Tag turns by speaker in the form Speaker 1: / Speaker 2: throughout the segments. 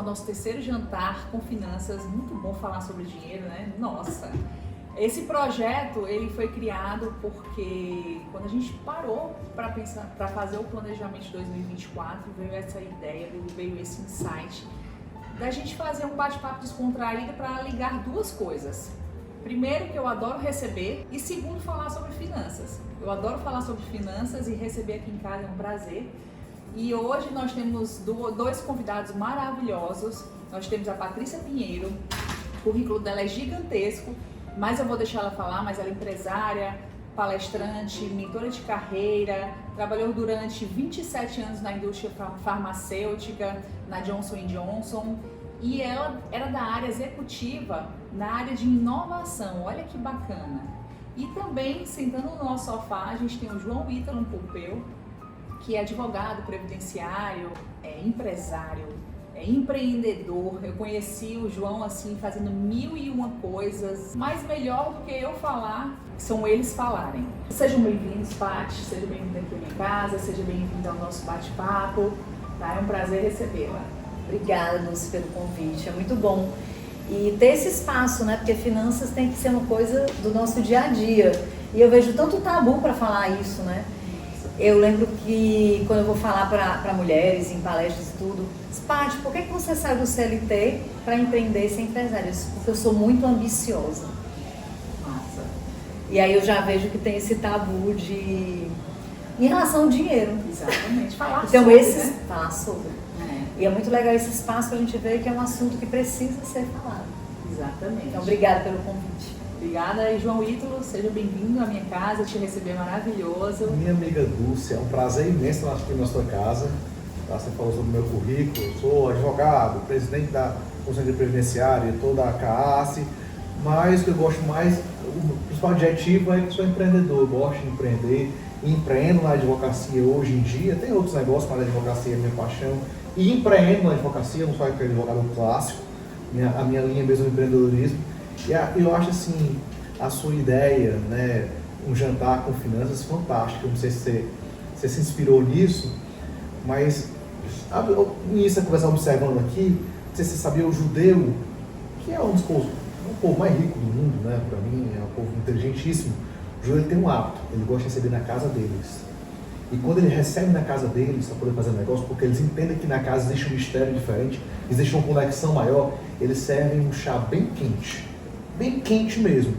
Speaker 1: ao nosso terceiro jantar com finanças. Muito bom falar sobre dinheiro, né? Nossa! Esse projeto ele foi criado porque quando a gente parou para fazer o planejamento de 2024, veio essa ideia, veio esse insight da gente fazer um bate-papo descontraído para ligar duas coisas. Primeiro, que eu adoro receber, e segundo, falar sobre finanças. Eu adoro falar sobre finanças e receber aqui em casa é um prazer. E hoje nós temos dois convidados maravilhosos. Nós temos a Patrícia Pinheiro, o currículo dela é gigantesco, mas eu vou deixar ela falar, mas ela é empresária, palestrante, mentora de carreira, trabalhou durante 27 anos na indústria farmacêutica, na Johnson & Johnson, e ela era da área executiva, na área de inovação, olha que bacana. E também, sentando no nosso sofá, a gente tem o João Ítalo Pompeu, que é advogado previdenciário, é empresário, é empreendedor. Eu conheci o João assim fazendo 1001 coisas, mas melhor do que eu falar, são eles falarem. Sejam bem-vindos, Paty, seja bem-vinda aqui à minha casa, seja bem-vinda ao nosso bate-papo, tá? É um prazer recebê-la.
Speaker 2: Obrigada, Lúcia, pelo convite, é muito bom. E ter esse espaço, né? Porque finanças tem que ser uma coisa do nosso dia a dia. E eu vejo tanto tabu para falar isso, né? Eu lembro que quando eu vou falar para mulheres em palestras e tudo, Paty, por que você saiu do CLT para empreender e ser empresária? Porque eu sou muito ambiciosa.
Speaker 1: Massa.
Speaker 2: E aí eu já vejo que tem esse tabu em relação ao dinheiro.
Speaker 1: Exatamente. Falar
Speaker 2: então,
Speaker 1: sobre, né?
Speaker 2: Falar sobre. E é muito legal esse espaço para a gente ver que é um assunto que precisa ser falado.
Speaker 1: Exatamente.
Speaker 2: Então, obrigada pelo convite.
Speaker 1: Obrigada, e João Ítalo, seja bem-vindo à minha casa, te receber maravilhoso.
Speaker 3: Minha amiga Dulce, é um prazer imenso estar aqui na sua casa. Você falou sobre o meu currículo, eu sou advogado, presidente da Conselho Previdenciária, toda a CAASE, mas o que eu gosto mais, o principal adjetivo é que sou empreendedor, eu gosto de empreender, empreendo na advocacia hoje em dia, tem outros negócios, mas a advocacia é minha paixão, e empreendo na advocacia, não sou aquele advogado clássico, a minha linha mesmo é o empreendedorismo. E eu acho assim, a sua ideia, né, um jantar com finanças, fantástico. Eu não sei se você se inspirou nisso, mas nisso a conversa observando aqui, não sei se você sabia, o judeu, que é um dos povos, o povo mais rico do mundo, né, para mim, é um povo inteligentíssimo. O judeu tem um hábito, ele gosta de receber na casa deles. E quando ele recebe na casa deles para poder fazer um negócio, porque eles entendem que na casa existe um mistério diferente, existe uma conexão maior, eles servem um chá bem quente mesmo,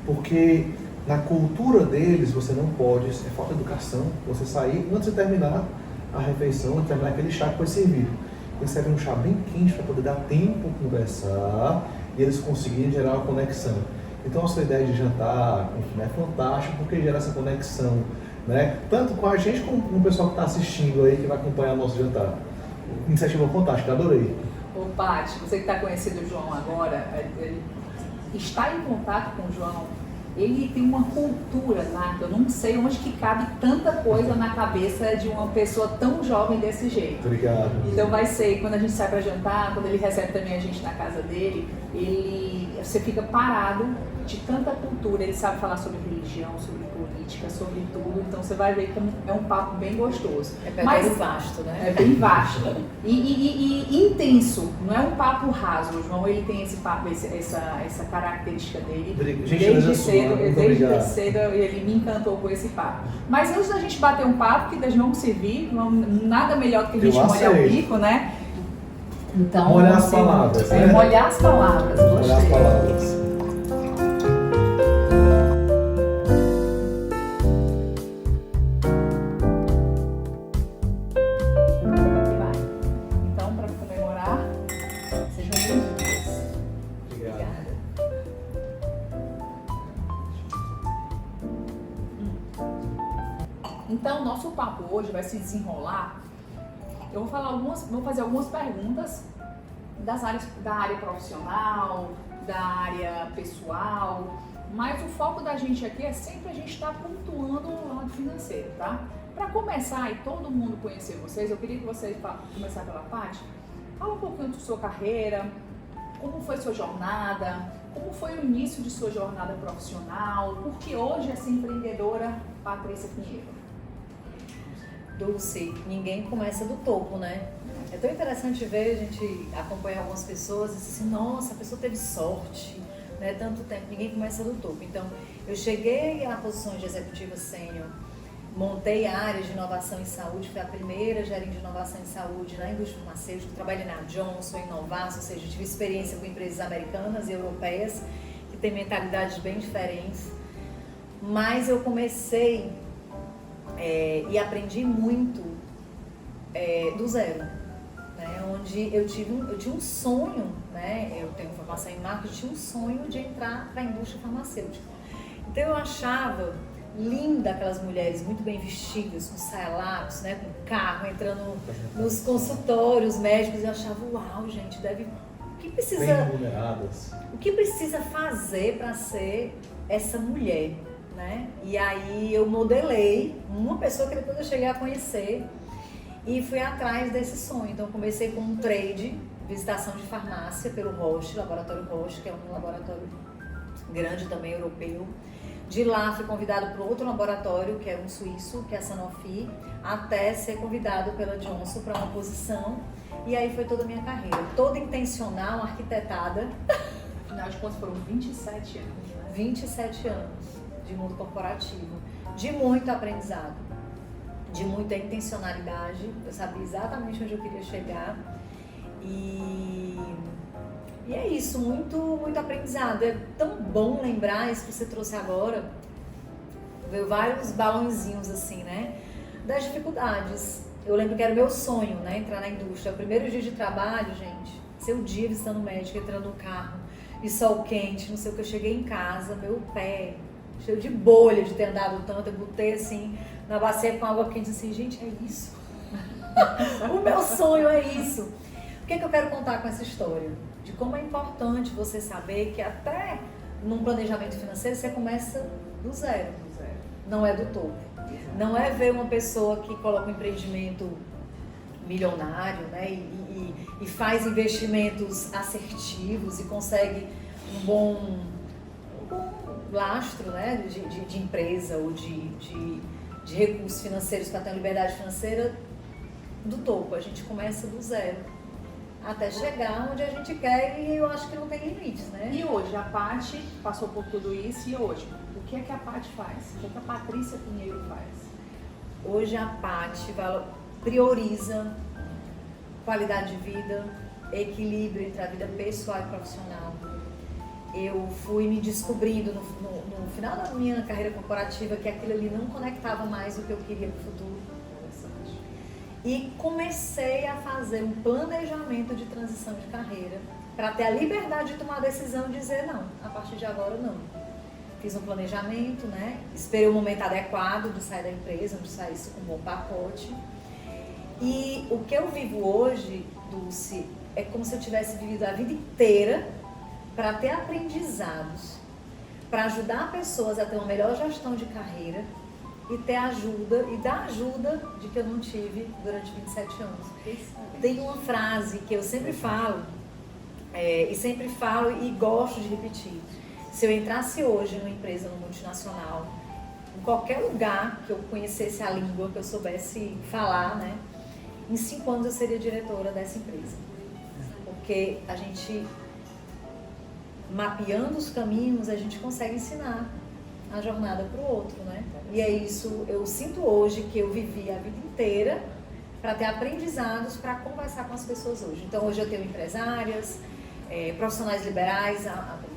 Speaker 3: porque na cultura deles você não pode, é falta de educação, você sair antes de terminar a refeição, terminar aquele chá que foi servido. Eles servem um chá bem quente para poder dar tempo de conversar e eles conseguirem gerar uma conexão. Então a sua ideia de jantar é fantástica porque gera essa conexão, né? Tanto com a gente como com o pessoal que está assistindo aí, que vai acompanhar o nosso jantar. Iniciativa fantástica, adorei.
Speaker 1: Ô Paty, você que está conhecendo o João agora, ele está em contato com o João, ele tem uma cultura nata, eu não sei onde que cabe tanta coisa na cabeça de uma pessoa tão jovem desse jeito.
Speaker 3: Obrigado.
Speaker 1: Então vai ser, quando a gente sai para jantar, quando ele recebe também a gente na casa dele, você fica parado de tanta cultura, ele sabe falar sobre religião, sobre política, sobre tudo, então você vai ver que é um papo bem gostoso.
Speaker 2: É bem vasto, né?
Speaker 1: É bem vasto. E intenso, não é um papo raso. O João ele tem esse papo, essa característica dele. Desde cedo ele me encantou com esse papo. Mas antes da gente bater um papo, que nós vamos servir, nada melhor do que a gente molhar o bico, né? Então,
Speaker 3: molhar as palavras. Né?
Speaker 1: Molhar as palavras.
Speaker 3: Molhar as palavras.
Speaker 1: Então, nosso papo hoje vai se desenrolar. Eu vou fazer algumas perguntas da área profissional, da área pessoal, mas o foco da gente aqui é sempre a gente estar pontuando o lado financeiro, tá? Para começar e todo mundo conhecer vocês, eu queria que vocês começar pela Paty. Fala um pouquinho da sua carreira, como foi sua jornada, como foi o início de sua jornada profissional, porque hoje essa empreendedora Patrícia Pinheiro.
Speaker 2: Dulce, ninguém começa do topo, né? É tão interessante ver, a gente acompanha algumas pessoas e diz assim, nossa, a pessoa teve sorte, né? Tanto tempo, ninguém começa do topo. Então, eu cheguei a posições de executiva sênior, montei áreas de inovação em saúde, fui a primeira gerente de inovação em saúde na indústria farmacêutica, trabalhei na Johnson, em Novartis, ou seja, tive experiência com empresas americanas e europeias, que têm mentalidades bem diferentes. Mas eu comecei e aprendi muito do zero, né? Onde eu tinha um sonho, né? Eu tenho formação em marketing, tinha um sonho de entrar para a indústria farmacêutica. Então eu achava linda aquelas mulheres muito bem vestidas, com saia-lápis, né? Com carro, entrando nos consultórios médicos, eu achava, uau, gente, o que precisa,
Speaker 3: bem remuneradas.
Speaker 2: O que precisa fazer para ser essa mulher? Né? E aí eu modelei uma pessoa que depois eu cheguei a conhecer e fui atrás desse sonho. Então comecei com um trade, visitação de farmácia pelo Roche, laboratório Roche, que é um laboratório grande também europeu. De lá fui convidado para outro laboratório, que é um suíço, que é a Sanofi, até ser convidado pela Johnson para uma posição. E aí foi toda a minha carreira, toda intencional, arquitetada.
Speaker 1: Afinal de contas foram 27 anos, né?
Speaker 2: 27 anos. De mundo corporativo, de muito aprendizado, de muita intencionalidade. Eu sabia exatamente onde eu queria chegar e é isso, muito aprendizado. É tão bom lembrar isso que você trouxe agora, veio vários balãozinhos assim, né, das dificuldades. Eu lembro que era o meu sonho, né, entrar na indústria. O primeiro dia de trabalho, gente, seu dia visitando o médico, entrando no carro, e sol quente, não sei o que, eu cheguei em casa, meu pé cheio de bolha de ter andado tanto, eu botei assim na bacia com água quente, assim, gente, é isso. O meu sonho é isso. O que é que eu quero contar com essa história? De como é importante você saber que até num planejamento financeiro você começa do zero. Não é do topo. Não é ver uma pessoa que coloca um empreendimento milionário, né, e faz investimentos assertivos e consegue um bom lastro, né, de empresa ou de recursos financeiros para ter uma liberdade financeira do topo. A gente começa do zero até chegar onde a gente quer e eu acho que não tem limites, né?
Speaker 1: E hoje, a Paty passou por tudo isso e hoje, o que é que a Paty faz? O que é que a Patrícia Pinheiro faz?
Speaker 2: Hoje a Paty prioriza qualidade de vida, equilíbrio entre a vida pessoal e profissional. Eu fui me descobrindo no final da minha carreira corporativa que aquilo ali não conectava mais o que eu queria para o futuro. E comecei a fazer um planejamento de transição de carreira para ter a liberdade de tomar a decisão e dizer não, a partir de agora não. Fiz um planejamento, né? Esperei o momento adequado de sair da empresa, onde saísse com um bom pacote. E o que eu vivo hoje, Dulce, é como se eu tivesse vivido a vida inteira para ter aprendizados, para ajudar pessoas a ter uma melhor gestão de carreira e ter ajuda, e dar ajuda de que eu não tive durante 27 anos. Tem uma frase que eu sempre falo, e gosto de repetir. Se eu entrasse hoje numa empresa, numa multinacional, em qualquer lugar que eu conhecesse a língua, que eu soubesse falar, né, em 5 anos eu seria diretora dessa empresa. Porque a gente, mapeando os caminhos, a gente consegue ensinar a jornada para o outro, né? E é isso, eu sinto hoje que eu vivi a vida inteira para ter aprendizados para conversar com as pessoas hoje. Então hoje eu tenho empresárias, profissionais liberais,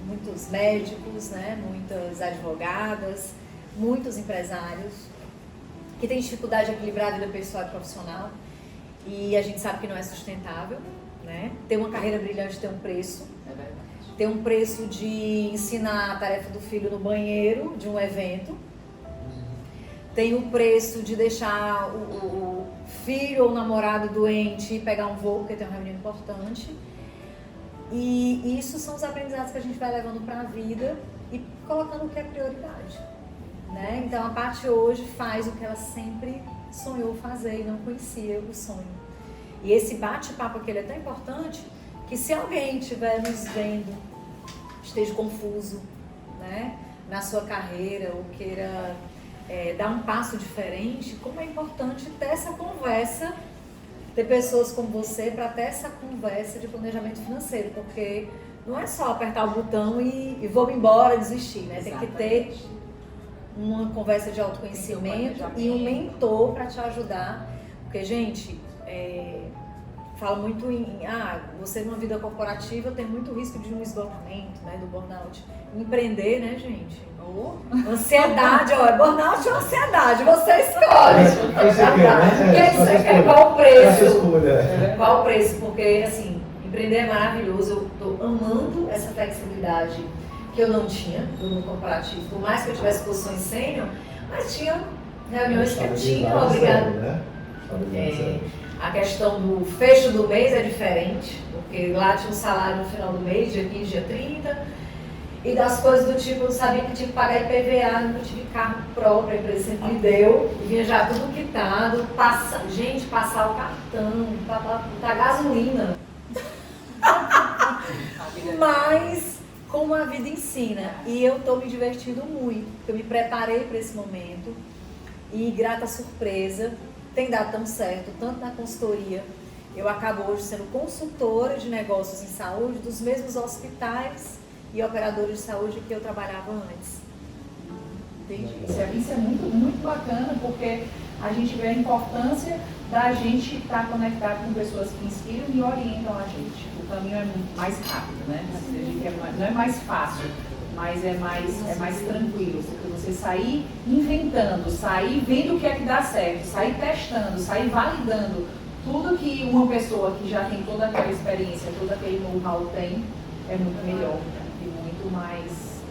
Speaker 2: muitos médicos, né? Muitas advogadas, muitos empresários que têm dificuldade de equilibrar a vida pessoal e profissional e a gente sabe que não é sustentável, né? Ter uma carreira brilhante tem um preço.
Speaker 1: É verdade.
Speaker 2: Tem um preço de ensinar a tarefa do filho no banheiro de um evento. Tem o preço de deixar o filho ou o namorado doente e pegar um voo porque tem uma reunião importante. E isso são os aprendizados que a gente vai levando para a vida e colocando o que é prioridade, né? Então a Paty hoje faz o que ela sempre sonhou fazer e não conhecia o sonho. E esse bate-papo aqui ele é tão importante que se alguém estiver nos vendo, esteja confuso, né, na sua carreira ou queira dar um passo diferente, como é importante ter essa conversa, ter pessoas como você para ter essa conversa de planejamento financeiro, porque não é só apertar o botão e vou embora, desistir, né? Tem que ter uma conversa de autoconhecimento e um mentor para te ajudar, porque, gente, falo muito você numa vida corporativa tem muito risco de um esgotamento, né, do burnout. Empreender, né, gente? Ansiedade, é burnout ou ansiedade? Você escolhe. Qual o preço? Qual o preço? Porque, assim, empreender é maravilhoso. Eu estou amando essa flexibilidade que eu não tinha no corporativo. Por mais que eu tivesse posições sênior, mas tinha reuniões que eu tinha obrigado. A questão do fecho do mês é diferente, porque lá tinha um salário no final do mês, dia 15, dia 30. E das coisas do tipo, eu sabia que tinha que pagar IPVA, nunca tive carro próprio, a empresa sempre me deu, vinha já tudo quitado, passar o cartão, botar gasolina. Mas, como a vida ensina, e eu estou me divertindo muito, porque eu me preparei para esse momento, e grata surpresa, tem dado tão certo, tanto na consultoria, eu acabo hoje sendo consultora de negócios em saúde dos mesmos hospitais e operadores de saúde que eu trabalhava antes.
Speaker 1: Entendi. Isso é muito, muito bacana, porque a gente vê a importância da gente estar conectado com pessoas que inspiram e orientam a gente. O caminho é muito mais rápido, né? Não é mais fácil, mas é mais tranquilo. Porque você sair inventando, sair vendo o que é que dá certo, sair testando, sair validando tudo que uma pessoa que já tem toda aquela experiência, todo aquele know-how tem, é muito melhor. Muito mais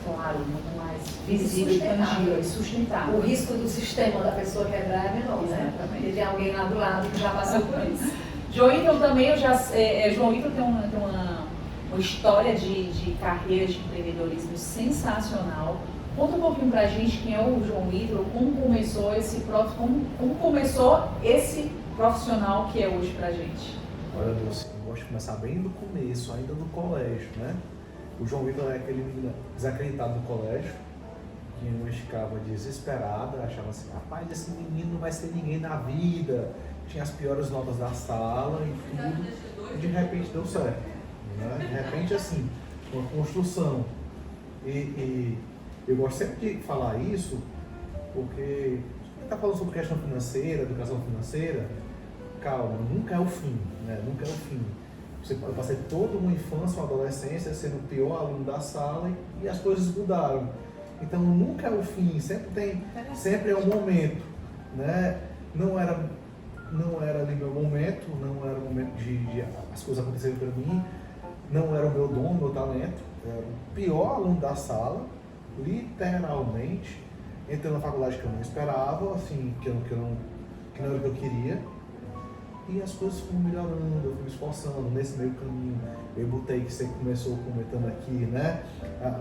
Speaker 1: claro, muito mais visível, tangível e sustentável.
Speaker 2: O risco do sistema da pessoa quebrar é menor, né? Porque tem alguém lá do lado que já passou por isso.
Speaker 1: João Ítalo também, João Ítalo tem uma história de carreira de empreendedorismo sensacional. Conta um pouquinho pra gente quem é o João Ítalo, como começou esse profissional que é hoje pra gente.
Speaker 3: Olha, Dulce, eu gosto de começar bem do começo, ainda no colégio, né? O João Vitor é aquele menino desacreditado no colégio, que eu ficava desesperado, achava assim, rapaz, esse menino não vai ser ninguém na vida, tinha as piores notas da sala e tudo, e de repente deu certo, né? De repente, assim, uma construção. E eu gosto sempre de falar isso, porque quem está falando sobre questão financeira, educação financeira, calma, nunca é o fim, né? Nunca é o fim. Eu passei toda uma infância, uma adolescência sendo o pior aluno da sala e as coisas mudaram. Então nunca é o fim, sempre é um momento, né? Não era ali meu momento, não era o momento de as coisas acontecerem para mim, não era o meu dom, o meu talento. Eu era o pior aluno da sala, literalmente. Entrei na faculdade que eu não esperava, assim, que não era o que eu queria. E as coisas foram melhorando, eu fui me esforçando nesse meio caminho. Eu botei que você começou comentando aqui, né?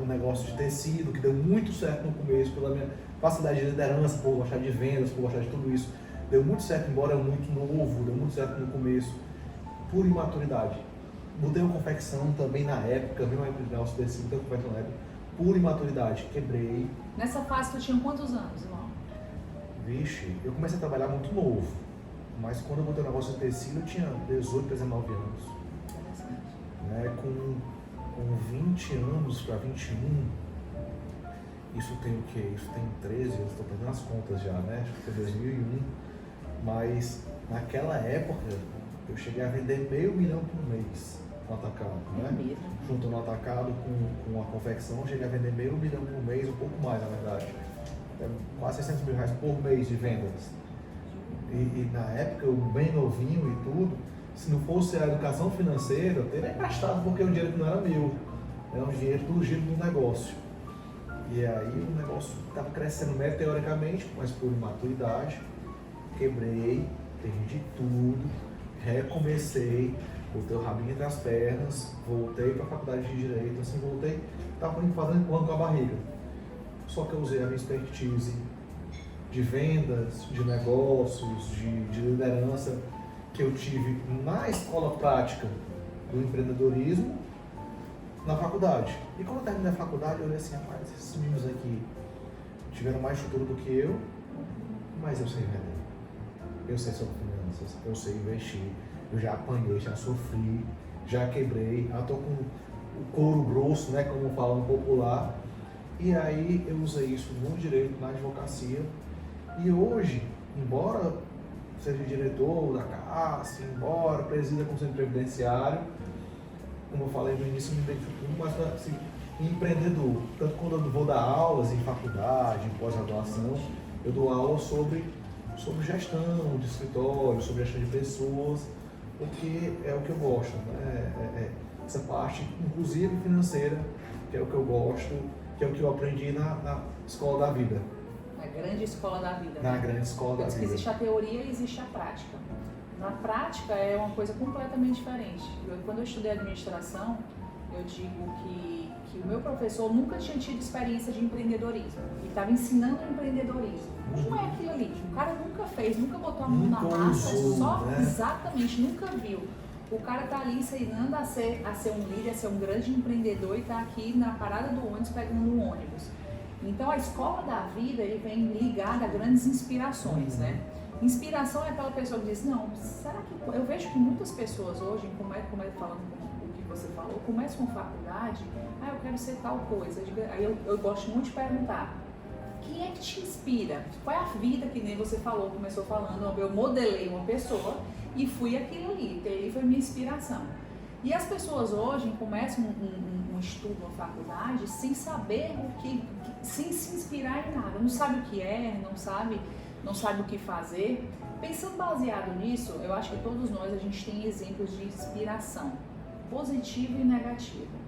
Speaker 3: O negócio de tecido, que deu muito certo no começo, pela minha facilidade de liderança, por gostar de vendas, por gostar de tudo isso. Deu muito certo, embora muito novo, deu muito certo no começo, por imaturidade. Botei uma confecção também na época, vi uma negócio de tecido, botei uma confecção na época, por imaturidade, quebrei.
Speaker 1: Nessa fase tu tinha quantos anos, irmão?
Speaker 3: Vixe, eu comecei a trabalhar muito novo. Mas quando eu botei o negócio de tecido, eu tinha 18, 19 anos. Né? Com 20 anos para 21, isso tem o quê? Isso tem 13, eu estou perdendo as contas já, né? Acho que foi 2001. Mas naquela época, eu cheguei a vender R$500 mil por mês no atacado, né? Junto no atacado com a confecção, eu cheguei a vender R$500 mil por mês, um pouco mais, na verdade. Quase R$600 mil por mês de vendas. E na época, eu bem novinho e tudo, se não fosse a educação financeira, eu teria emprestado porque é um dinheiro que não era meu. É um dinheiro do giro do negócio. E aí o negócio estava crescendo meteoricamente, mas por imaturidade, quebrei, perdi tudo, recomecei, botei o rabinho entre as pernas, voltei para a faculdade de Direito, assim, voltei, estava fazendo empurrando com a barriga. Só que eu usei a minha expertise de vendas, de negócios, de liderança que eu tive na escola prática do empreendedorismo na faculdade. E quando eu terminei a faculdade, eu olhei assim, rapaz, esses meninos aqui tiveram mais estrutura do que eu, mas eu sei vender. Eu sei sobre finanças, eu sei investir, eu já apanhei, já sofri, já quebrei, já tô com o couro grosso, né, como falam popular. E aí eu usei isso no direito, na advocacia. E hoje, embora seja diretor da CAS, embora presida como Conselho Previdenciário, como eu falei no início, eu me identifico mais assim, empreendedor. Tanto quando eu vou dar aulas em faculdade, em pós-graduação, eu dou aula sobre gestão de escritório, sobre gestão de pessoas, porque é o que eu gosto, né? Essa parte, inclusive financeira, que é o que eu gosto, que é o que eu aprendi na escola da vida.
Speaker 1: Na grande escola da vida.
Speaker 3: Na
Speaker 1: né?
Speaker 3: grande escola da vida.
Speaker 1: Existe a teoria e existe a prática. Na prática é uma coisa completamente diferente. Quando eu estudei administração, eu digo que o meu professor nunca tinha tido experiência de empreendedorismo. Ele estava ensinando empreendedorismo. Como é aquilo ali? O cara nunca fez, nunca botou a mão na massa,
Speaker 3: né?
Speaker 1: Exatamente, nunca viu. O cara está ali ensinando a ser um líder, a ser um grande empreendedor e está aqui na parada do ônibus pegando um ônibus. Então a escola da vida ele vem ligada a grandes inspirações, né? Inspiração é aquela pessoa que diz, não, será que... Eu vejo que muitas pessoas hoje, falando o que você falou, começam com faculdade, eu quero ser tal coisa. Aí eu gosto muito de perguntar, quem é que te inspira? Qual é a vida que nem você falou, começou falando, eu modelei uma pessoa e fui aquilo ali, ele foi minha inspiração. E as pessoas hoje começam um estudo, uma faculdade, sem saber sem se inspirar em nada, não sabe o que é, não sabe o que fazer. Pensando baseado nisso, eu acho que todos nós, a gente tem exemplos de inspiração, positiva e negativa.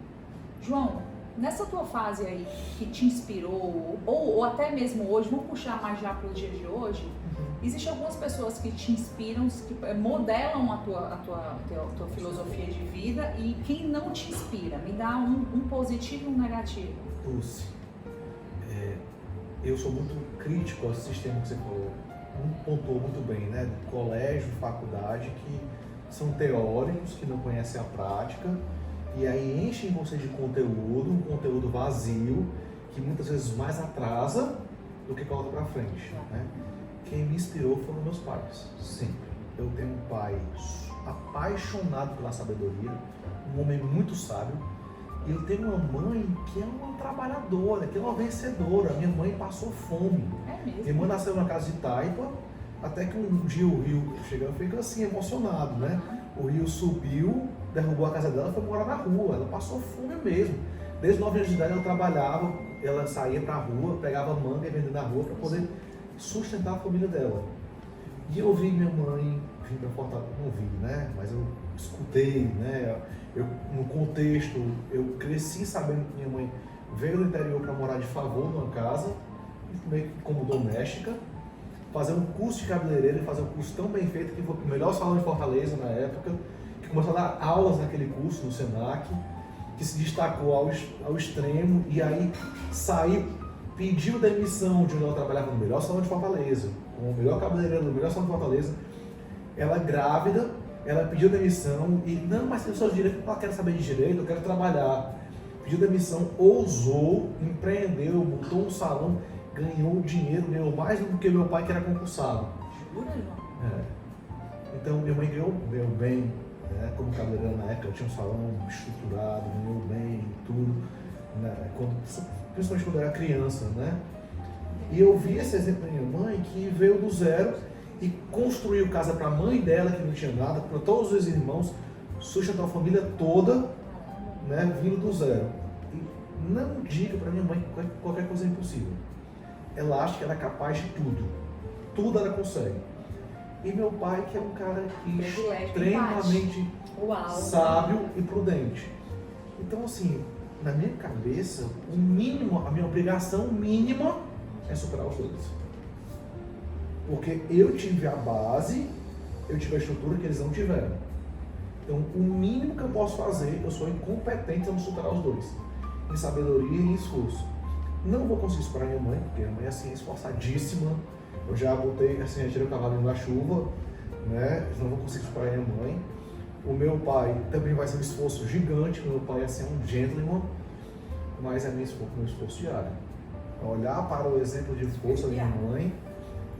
Speaker 1: João, nessa tua fase aí que te inspirou, ou até mesmo hoje, vamos puxar mais já para o dia de hoje, existem algumas pessoas que te inspiram, que modelam a tua filosofia de vida, e quem não te inspira? Me dá um positivo e um negativo.
Speaker 3: Dulce, eu sou muito crítico ao sistema que você falou. Pontuou muito bem, né? Colégio, faculdade, que são teóricos, que não conhecem a prática, e aí enchem você de conteúdo, um conteúdo vazio, que muitas vezes mais atrasa do que coloca para frente, né? Quem me inspirou foram meus pais, sempre. Eu tenho um pai apaixonado pela sabedoria, um homem muito sábio, e eu tenho uma mãe que é uma trabalhadora, que é uma vencedora. Minha mãe passou fome.
Speaker 1: É mesmo?
Speaker 3: Minha mãe nasceu na casa de Taipa, até que um dia o rio chegou, eu fico assim, emocionado, né? O rio subiu, derrubou a casa dela e foi morar na rua. Ela passou fome mesmo. Desde 9 anos de idade ela trabalhava, ela saía pra rua, pegava manga e vendia na rua para poder sustentar a família dela. E eu vi minha mãe vir para Fortaleza, não vi, né? Mas eu escutei, né? No contexto, eu cresci sabendo que minha mãe veio do interior para morar de favor numa casa, meio que como doméstica, fazer um curso de cabeleireiro e fazer um curso tão bem feito que foi o melhor salão de Fortaleza na época, que começou a dar aulas naquele curso no Senac, que se destacou ao extremo, e aí saiu, pediu demissão de onde ela trabalhava no melhor salão de Fortaleza, com o melhor cabeleireiro do melhor salão de Fortaleza. Ela grávida, ela pediu demissão e, não, mas eu sou de direito, ela quer saber de direito, eu quero trabalhar. Pediu demissão, ousou, empreendeu, botou um salão, ganhou dinheiro, ganhou mais do que meu pai, que era concursado.
Speaker 1: Jura, João?
Speaker 3: Então minha mãe ganhou bem, né? Como cabeleireira na época, eu tinha um salão estruturado, ganhou bem, tudo, né? Principalmente quando eu era criança, né? E eu vi esse exemplo da minha mãe, que veio do zero e construiu casa para a mãe dela, que não tinha nada, para todos os irmãos, sustentou a família toda, né, vindo do zero. E não diga para minha mãe que qualquer coisa é impossível. Ela acha que ela é capaz de tudo ela consegue. E meu pai, que é um cara extremamente sábio e prudente. Então, assim, na minha cabeça, o mínimo, a minha obrigação mínima é superar os dois. Porque eu tive a base, eu tive a estrutura que eles não tiveram. Então, o mínimo que eu posso fazer, eu sou incompetente em superar os dois. Em sabedoria e em esforço. Não vou conseguir superar minha mãe, porque minha mãe assim, é esforçadíssima. Eu já botei, assim, tirei o cavalinho da chuva, né? Não vou conseguir superar minha mãe. O meu pai também vai ser um esforço gigante, meu pai é assim, um gentleman, mas é meu esforço diário. É olhar para o exemplo de força da minha mãe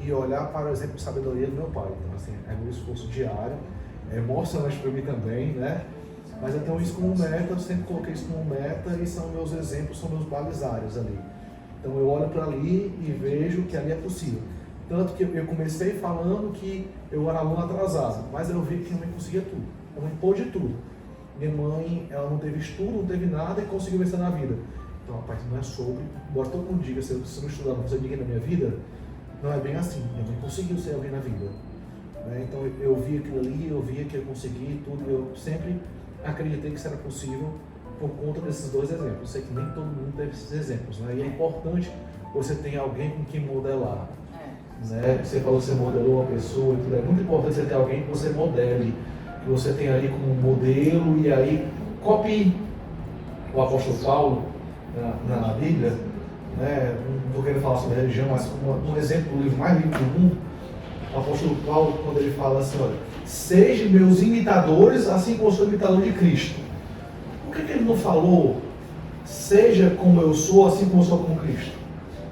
Speaker 3: e olhar para o exemplo de sabedoria do meu pai. Então, assim, é meu esforço diário, é emocionante para mim também, né? Mas eu tenho isso como meta, eu sempre coloquei isso como meta e são meus exemplos, são meus balizários ali. Então eu olho para ali e vejo que ali é possível. Tanto que eu comecei falando que eu era aluno atrasado, mas eu vi que minha mãe conseguia tudo. Minha mãe pôde tudo. Minha mãe, ela não teve estudo, não teve nada e conseguiu vencer na vida. Então, rapaz, não é sobre, embora todo mundo diga, se eu não estudar, não conseguir ninguém na minha vida, não é bem assim. Minha mãe conseguiu ser alguém na vida. Né? Então eu vi aquilo ali, eu via que eu consegui tudo, e eu sempre acreditei que isso era possível por conta desses dois exemplos. Eu sei que nem todo mundo teve esses exemplos, né? E é importante você ter alguém com quem modelar. Né? Você falou que você modelou uma pessoa, então é muito importante você ter alguém que você modele, que você tenha ali como modelo e aí copie o apóstolo Paulo na Bíblia, né? Não estou querendo falar sobre religião, mas um exemplo do livro mais lindo do mundo, o apóstolo Paulo, quando ele fala assim, olha, sejam meus imitadores, assim como eu sou imitador de Cristo. Por que ele não falou, seja como eu sou, assim como eu sou como Cristo?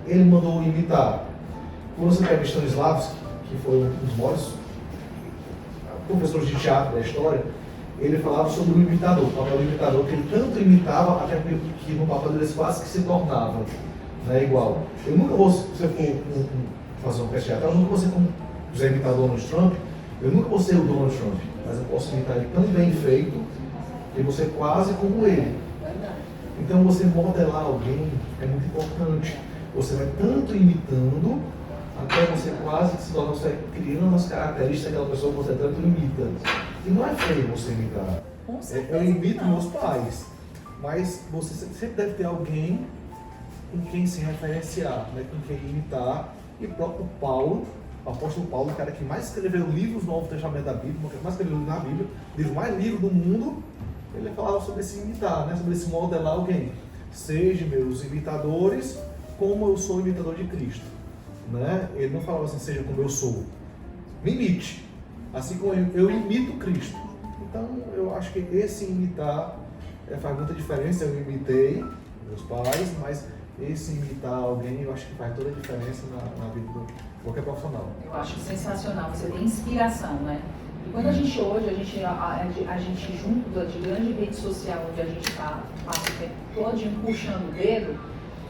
Speaker 3: Ele mandou imitar. Quando você pega Stanislavski, que foi um dos maiores professores de teatro da história, ele falava sobre o imitador, o papel do imitador, que ele tanto imitava, até que no papel dele quase que se tornava, né, igual. Eu nunca vou, se você for fazer um teste teatral, eu nunca vou ser como José imitar Donald Trump, eu nunca vou ser o Donald Trump, mas eu posso imitar ele tão bem feito que você quase como ele. Então você modelar alguém é muito importante. Você vai tanto imitando, até você quase se torna, você criando as características daquela pessoa que você tanto imita. E não é feio você imitar. Eu imito meus pais, mas você sempre deve ter alguém com quem se referenciar, né? Com quem imitar. E próprio Paulo, o apóstolo Paulo, o cara que mais escreveu livros no Novo Testamento da Bíblia, o que mais escreveu na Bíblia, o livro mais lido do mundo, ele falava sobre esse imitar, né? Sobre esse modelar alguém. Sejam meus imitadores, como eu sou imitador de Cristo. Né? Ele não falava assim, seja como eu sou. Me imite. Assim como eu imito Cristo. Então, eu acho que esse imitar faz muita diferença. Eu imitei meus pais, mas esse imitar alguém, eu acho que faz toda a diferença na vida de qualquer profissional.
Speaker 1: Eu acho sensacional. Você tem inspiração, né? E quando a gente hoje, a gente junto de grande rede social, onde a gente passa o tempo todo puxando o dedo,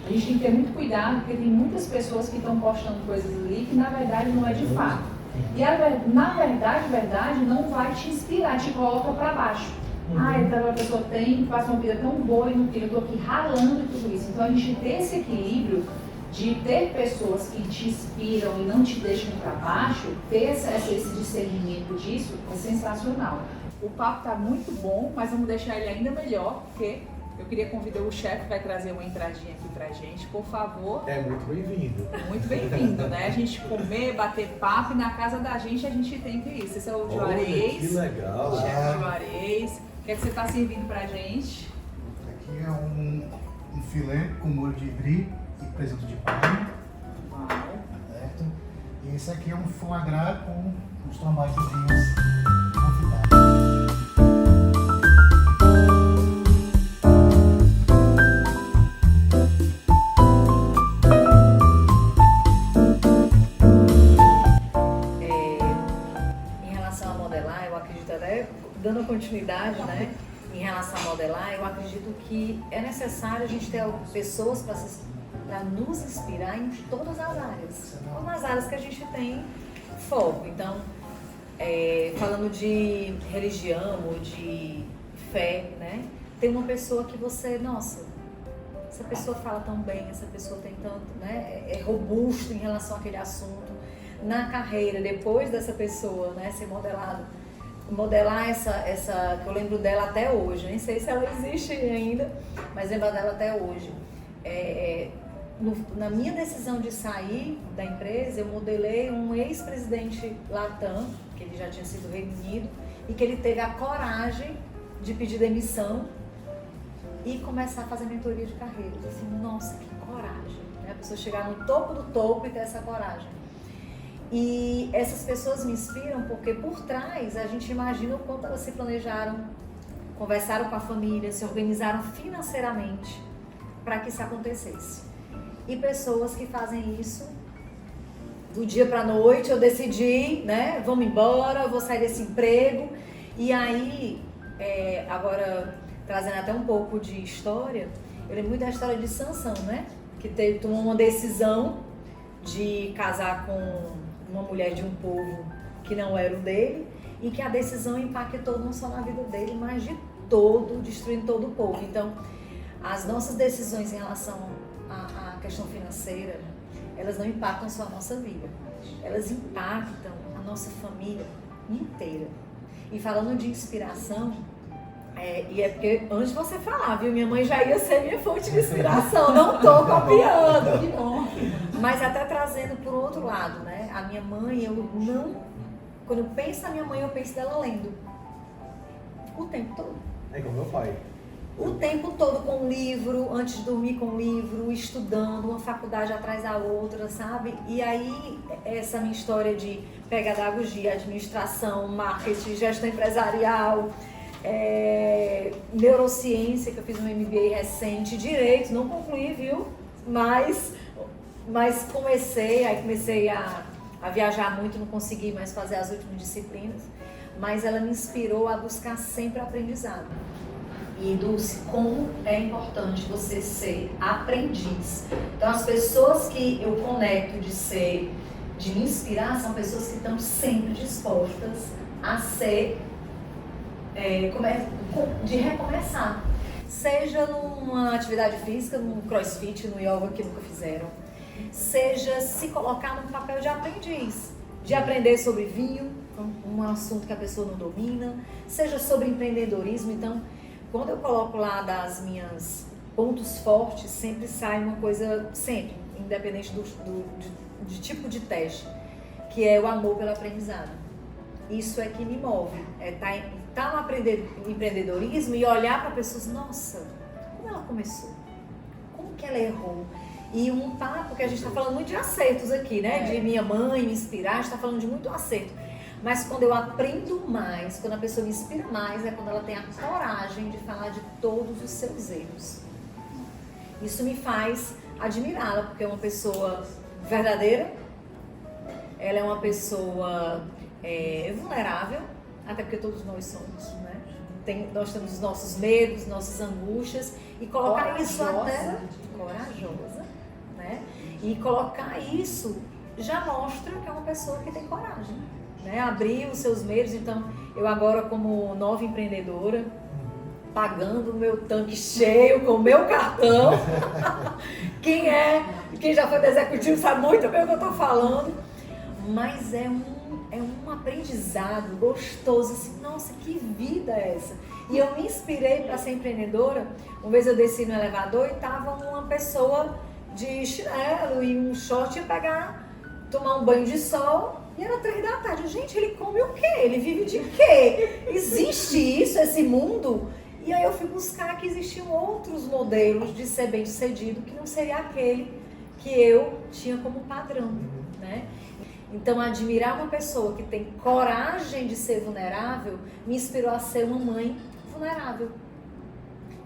Speaker 1: a gente tem que ter muito cuidado, porque tem muitas pessoas que estão postando coisas ali que na verdade não é de fato. E na verdade não vai te inspirar, te coloca para baixo. Então a pessoa passa uma vida tão boa e não tem, eu estou aqui ralando tudo isso. Então a gente ter esse equilíbrio de ter pessoas que te inspiram e não te deixam para baixo, ter esse discernimento disso é sensacional. O papo está muito bom, mas vamos deixar ele ainda melhor, porque eu queria convidar o chefe, vai trazer uma entradinha aqui pra gente, por favor.
Speaker 3: É muito bem-vindo.
Speaker 1: Muito bem-vindo, né? A gente comer, bater papo e na casa da gente a gente tem que ir. Esse é o Juarez.
Speaker 3: Que legal.
Speaker 1: Chefe Juarez. O que é que você está servindo pra gente?
Speaker 4: Aqui é um filé com molho de brie e presunto de palha.
Speaker 1: Uau.
Speaker 4: Certo? E esse aqui é um foie gras com os tomatezinhos confitados.
Speaker 2: Dando continuidade, né, em relação a modelar, eu acredito que é necessário a gente ter pessoas para nos inspirar em todas as áreas, ou nas áreas que a gente tem foco. Então, falando de religião ou de fé, né, tem uma pessoa que você, nossa, essa pessoa fala tão bem, essa pessoa tem tanto, né, é robusto em relação àquele assunto. Na carreira, depois dessa pessoa, né, ser modelar essa que eu lembro dela até hoje, nem sei se ela existe ainda, mas lembro dela até hoje. Na minha decisão de sair da empresa, eu modelei um ex-presidente Latam, que ele já tinha sido reunido, e que ele teve a coragem de pedir demissão e começar a fazer mentoria de carreira. Eu assim, nossa, que coragem, né? A pessoa chegar no topo do topo e ter essa coragem. E essas pessoas me inspiram porque por trás a gente imagina o quanto elas se planejaram, conversaram com a família, se organizaram financeiramente para que isso acontecesse. e pessoas que fazem isso do dia para a noite. Eu decidi, né, vamos embora, vou sair desse emprego. E aí, agora trazendo até um pouco de história, eu lembro muito da história de Sansão, né, que tomou uma decisão de casar com uma mulher de um povo que não era o dele, e que a decisão impactou não só na vida dele, mas de todo, destruindo todo o povo. Então, as nossas decisões em relação à questão financeira, elas não impactam só a nossa vida, elas impactam a nossa família inteira. E falando de inspiração, e é porque antes de você falar, viu, minha mãe já ia ser minha fonte de inspiração, não tô copiando,
Speaker 1: Que bom.
Speaker 2: mas até trazendo por outro lado, né, a minha mãe, quando eu penso na minha mãe, eu penso dela lendo, o tempo todo.
Speaker 3: É como meu pai.
Speaker 2: O tempo todo com um livro, antes de dormir com um livro, estudando, uma faculdade atrás da outra, sabe? E aí, essa minha história de pedagogia, administração, marketing, gestão empresarial, neurociência, que eu fiz um MBA recente, direito, não concluí, viu? Mas comecei a viajar muito, não consegui mais fazer as últimas disciplinas, mas ela me inspirou a buscar sempre aprendizado. E Dulce, como é importante você ser aprendiz. Então, as pessoas que eu conecto de me inspirar, são pessoas que estão sempre dispostas a ser, de recomeçar. Seja numa atividade física, num crossfit, no yoga que nunca fizeram. Seja se colocar num papel de aprendiz. De aprender sobre vinho, um assunto que a pessoa não domina. Seja sobre empreendedorismo. Então, quando eu coloco lá das minhas pontos fortes, sempre sai uma coisa, sempre, independente de tipo de teste, que é o amor pelo aprendizado. Isso é que me move, tá no empreendedorismo e olhar para pessoas, nossa, como ela começou? Como que ela errou? E um papo que a gente está falando muito de acertos aqui, né? De minha mãe me inspirar, a gente está falando de muito acerto. Mas quando eu aprendo mais, quando a pessoa me inspira mais, é quando ela tem a coragem de falar de todos os seus erros. Isso me faz admirá-la, porque é uma pessoa verdadeira, ela é uma pessoa vulnerável, até porque todos nós somos, né? Nós temos os nossos medos, nossas angústias, e colocar isso até corajosa, né? E colocar isso já mostra que é uma pessoa que tem coragem. Né, abrir os seus medos. Então, eu agora, como nova empreendedora, pagando o meu tanque cheio com o meu cartão, quem já foi do executivo sabe muito bem o que eu estou falando, mas é um aprendizado gostoso, assim, nossa, que vida é essa? E eu me inspirei para ser empreendedora. Uma vez eu desci no elevador e estava uma pessoa de chinelo e um short, ia tomar um banho de sol. E era 3 da tarde. Gente, ele come o quê? Ele vive de quê? Existe isso, esse mundo? E aí eu fui buscar que existiam outros modelos de ser bem-sucedido que não seria aquele que eu tinha como padrão, né? Então, admirar uma pessoa que tem coragem de ser vulnerável me inspirou a ser uma mãe vulnerável.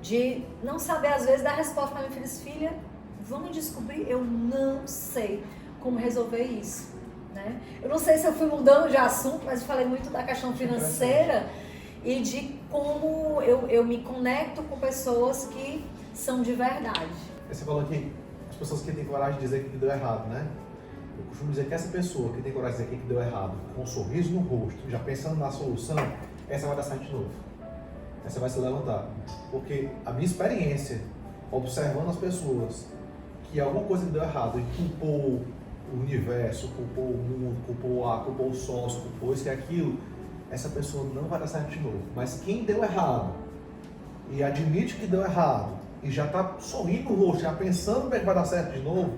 Speaker 2: De não saber, às vezes, dar resposta para minha filha, vamos descobrir, eu não sei como resolver isso. Né? Eu não sei se eu fui mudando de assunto, mas eu falei muito da questão financeira e de como eu me conecto com pessoas que são de verdade.
Speaker 3: Você falou que as pessoas que têm coragem de dizer que deu errado, né? Eu costumo dizer que essa pessoa que tem coragem de dizer que deu errado, com um sorriso no rosto, já pensando na solução, essa vai dar certo de novo. Essa vai se levantar. Porque a minha experiência, observando as pessoas, que alguma coisa deu errado e culpou o universo, culpou o mundo, culpou o sócio, culpou isso e aquilo, essa pessoa não vai dar certo de novo. Mas quem deu errado e admite que deu errado e já está sorrindo no rosto, já pensando que vai dar certo de novo,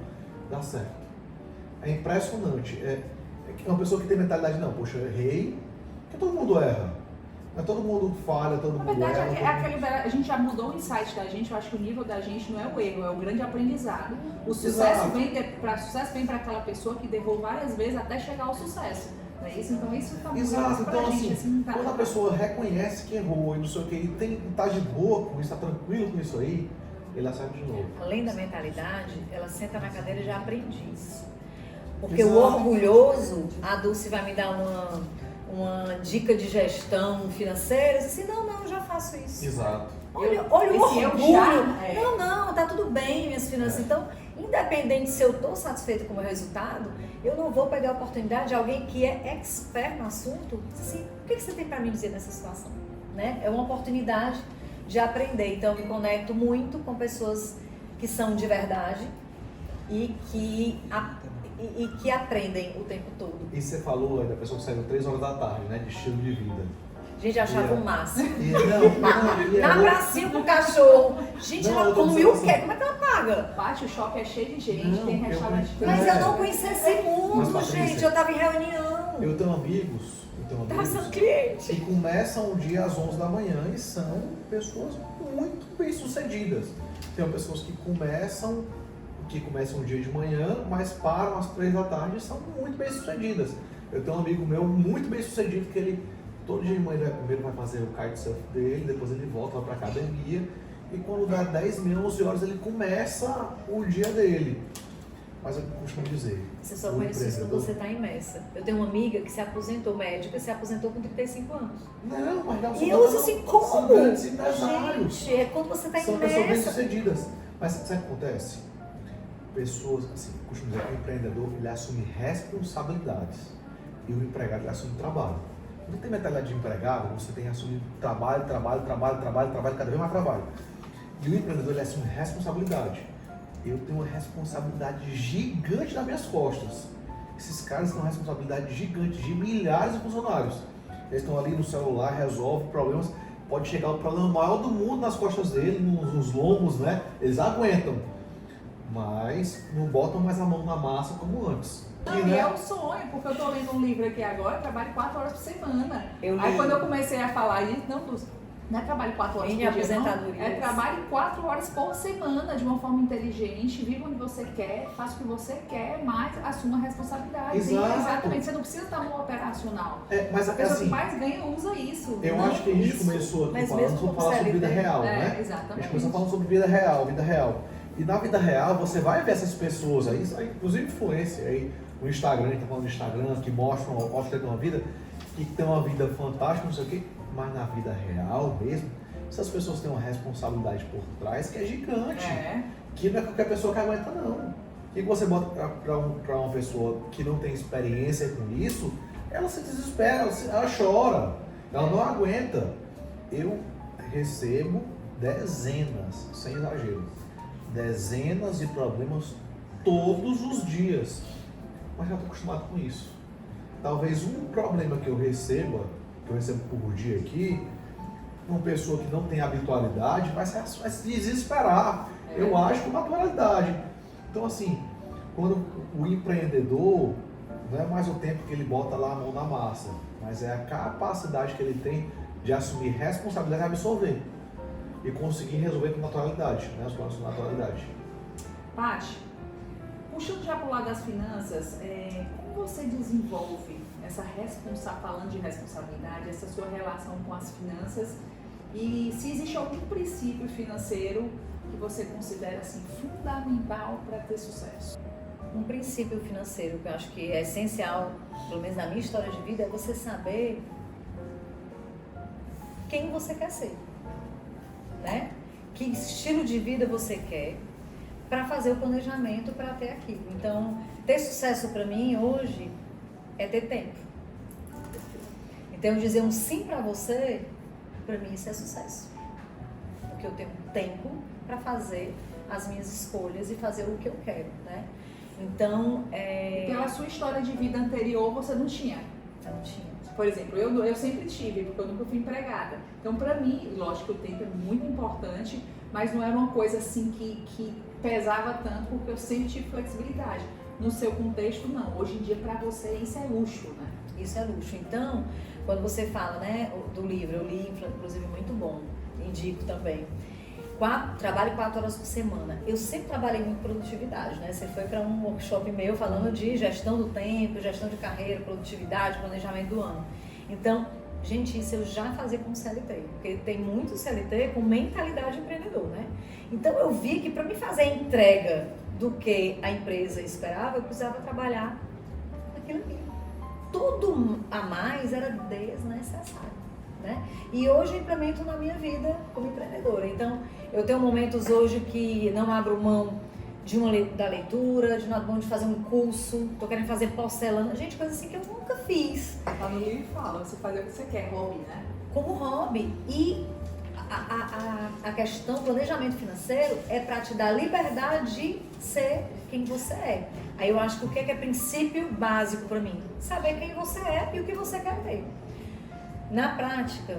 Speaker 3: dá certo. É impressionante. É uma pessoa que tem mentalidade, não, poxa, eu errei, porque todo mundo erra. Mas todo mundo falha, todo mundo
Speaker 1: erra. Na
Speaker 3: verdade,
Speaker 1: a gente já mudou o insight da gente, eu acho que o nível da gente não é o erro, é o grande aprendizado. O sucesso vem para aquela pessoa que errou várias vezes até chegar ao sucesso. Não é isso? Então isso tá muito
Speaker 3: exato, então
Speaker 1: gente,
Speaker 3: assim, quando a pessoa reconhece que errou e não sei o que, e tá de boa com isso, tá tranquilo com isso aí, ele acerta de novo.
Speaker 2: Além da mentalidade, ela senta na cadeira e já aprende isso. Porque
Speaker 3: Exato.
Speaker 2: o orgulhoso, a Dulce vai me dar uma dica de gestão financeira, assim, não, eu já faço isso.
Speaker 3: Exato.
Speaker 2: Olha o
Speaker 1: Esse eu
Speaker 2: orgulho.
Speaker 1: já, é.
Speaker 2: Não, tá tudo bem, minhas finanças. Então, independente se eu estou satisfeita com o meu resultado, eu não vou pegar a oportunidade de alguém que é expert no assunto. Assim, o que você tem para me dizer nessa situação? Né? É uma oportunidade de aprender. Então, eu me conecto muito com pessoas que são de verdade e que aprendem o tempo todo.
Speaker 3: E você falou aí da pessoa que saiu 3 horas da tarde, né? De estilo de vida.
Speaker 2: Gente, achava o máximo. Na pracinha com o cachorro. Gente,
Speaker 3: Não,
Speaker 2: ela
Speaker 3: eu tô
Speaker 2: come
Speaker 3: dizendo
Speaker 2: o quê?
Speaker 3: assim.
Speaker 2: Como é que ela paga?
Speaker 1: Pátio, o shopping é cheio de gente,
Speaker 3: Não,
Speaker 1: tem
Speaker 3: eu
Speaker 1: restaurante.
Speaker 3: acredito.
Speaker 2: Mas
Speaker 3: É.
Speaker 2: eu não conhecia esse mundo,
Speaker 3: Mas, Patrícia,
Speaker 2: gente. Eu tava em reunião.
Speaker 3: Eu tenho amigos
Speaker 2: Tava sendo cliente.
Speaker 3: que começam o dia às 11 da manhã e são pessoas muito bem sucedidas. Tem pessoas que começam o dia de manhã, mas param às 3 da tarde e são muito bem sucedidas. Eu tenho um amigo meu muito bem sucedido que ele todo dia de manhã primeiro vai fazer o kitesurf dele, depois ele volta para a academia e quando dá 10, 11 horas ele começa o dia dele. Mas eu costumo dizer,
Speaker 2: Você só
Speaker 3: o
Speaker 2: conhece isso quando
Speaker 3: empreendedor-
Speaker 2: você está imersa. Eu tenho uma amiga que se aposentou médica, se aposentou com 35 anos.
Speaker 3: Não, mas não
Speaker 2: E eu uso assim, como?
Speaker 3: São grandes empresários.
Speaker 2: Gente, é quando você está
Speaker 3: São pessoas bem
Speaker 2: imersa.
Speaker 3: sucedidas. Mas sabe o que acontece? Pessoas, assim, costumo dizer que o empreendedor ele assume responsabilidades e o empregado ele assume trabalho. Não tem mentalidade de empregado, você tem que assumir trabalho, cada vez mais trabalho. E o empreendedor ele assume responsabilidade. Eu tenho uma responsabilidade gigante nas minhas costas. Esses caras têm uma responsabilidade gigante de milhares de funcionários. Eles estão ali no celular, resolvem problemas. Pode chegar o problema maior do mundo nas costas dele, nos lombos, né? Eles aguentam. Mas não botam mais a mão na massa como antes.
Speaker 1: Não, e é um sonho, porque eu tô lendo um livro aqui agora, eu trabalho 4 horas por semana.
Speaker 2: Eu
Speaker 1: Aí
Speaker 2: li.
Speaker 1: quando eu comecei a falar isso, não é trabalho 4 horas
Speaker 2: Em
Speaker 1: por dia, não.
Speaker 2: aposentadorias.
Speaker 1: É trabalho 4 horas por semana, de uma forma inteligente, viva onde você quer, faça o que você quer, mas assuma a responsabilidade.
Speaker 3: Exato.
Speaker 1: Exatamente, você não precisa estar no operacional.
Speaker 3: Mas
Speaker 1: A pessoa
Speaker 3: assim,
Speaker 1: que mais ganha usa isso.
Speaker 3: eu
Speaker 1: não
Speaker 3: acho que a gente
Speaker 1: isso.
Speaker 3: começou aqui
Speaker 2: Mas
Speaker 3: falando
Speaker 2: mesmo
Speaker 3: sobre
Speaker 2: como
Speaker 3: falar sobre vida
Speaker 2: CLT,
Speaker 3: real,
Speaker 1: É,
Speaker 3: né? A
Speaker 1: exatamente.
Speaker 3: gente começou falando sobre vida real. E na vida real você vai ver essas pessoas aí, inclusive influência aí, no Instagram, a gente tá falando do Instagram, que mostram uma vida, que tem uma vida fantástica, não sei o quê, mas na vida real mesmo, essas pessoas têm uma responsabilidade por trás que é gigante.
Speaker 1: É.
Speaker 3: Que não é qualquer pessoa que aguenta, não. O que você bota para uma pessoa que não tem experiência com isso, ela se desespera, ela chora, ela não aguenta. Eu recebo dezenas, sem exagero, dezenas de problemas todos os dias, mas já estou acostumado com isso. Talvez um problema que eu recebo por dia aqui, uma pessoa que não tem habitualidade vai se desesperar. Eu acho com naturalidade. Então, assim, quando o empreendedor, não é mais o tempo que ele bota lá a mão na massa, mas é a capacidade que ele tem de assumir responsabilidade e absorver. E conseguir resolver com naturalidade, né? Os problemas com naturalidade.
Speaker 1: Paty, puxando já para o lado das finanças, como você desenvolve falando de responsabilidade, essa sua relação com as finanças e se existe algum princípio financeiro que você considera assim, fundamental para ter sucesso?
Speaker 2: Um princípio financeiro que eu acho que é essencial, pelo menos na minha história de vida, é você saber quem você quer ser, né? Que estilo de vida você quer para fazer o planejamento para ter aquilo. Então, ter sucesso para mim hoje é ter tempo. Então, dizer um sim para você, para mim isso é sucesso. Porque eu tenho tempo para fazer as minhas escolhas e fazer o que eu quero, né? Então,
Speaker 1: Pela sua história de vida anterior, você não tinha.
Speaker 2: eu não tinha.
Speaker 1: Por exemplo, eu sempre tive, porque eu nunca fui empregada. Então, para mim, lógico que o tempo é muito importante, mas não era uma coisa assim que pesava tanto, porque eu sempre tive flexibilidade. No seu contexto, não. Hoje em dia, para você, isso é luxo, né?
Speaker 2: Isso é luxo. Então, quando você fala, né, do livro, eu li, inclusive, muito bom, indico também. Trabalho 4 horas por semana. Eu sempre trabalhei muito produtividade, né? Você foi para um workshop meu falando de gestão do tempo, gestão de carreira, produtividade, planejamento do ano. Então, Gente, isso eu já fazia como CLT, porque tem muito CLT com mentalidade empreendedor, né? Então eu vi que para me fazer a entrega do que a empresa esperava, eu precisava trabalhar naquilo ali. Tudo a mais era desnecessário, né? E hoje eu implemento na minha vida como empreendedora. Então eu tenho momentos hoje que não abro mão da leitura, de não abro mão de fazer um curso, tô querendo fazer porcelana, gente, coisa assim que eu nunca fiz.
Speaker 1: Tá no livro e fala, você fazer o que você quer, hobby, né?
Speaker 2: Como hobby. E a questão do planejamento financeiro é para te dar liberdade de ser quem você é. Aí eu acho que o que é princípio básico para mim? Saber quem você é e o que você quer ter. Na prática,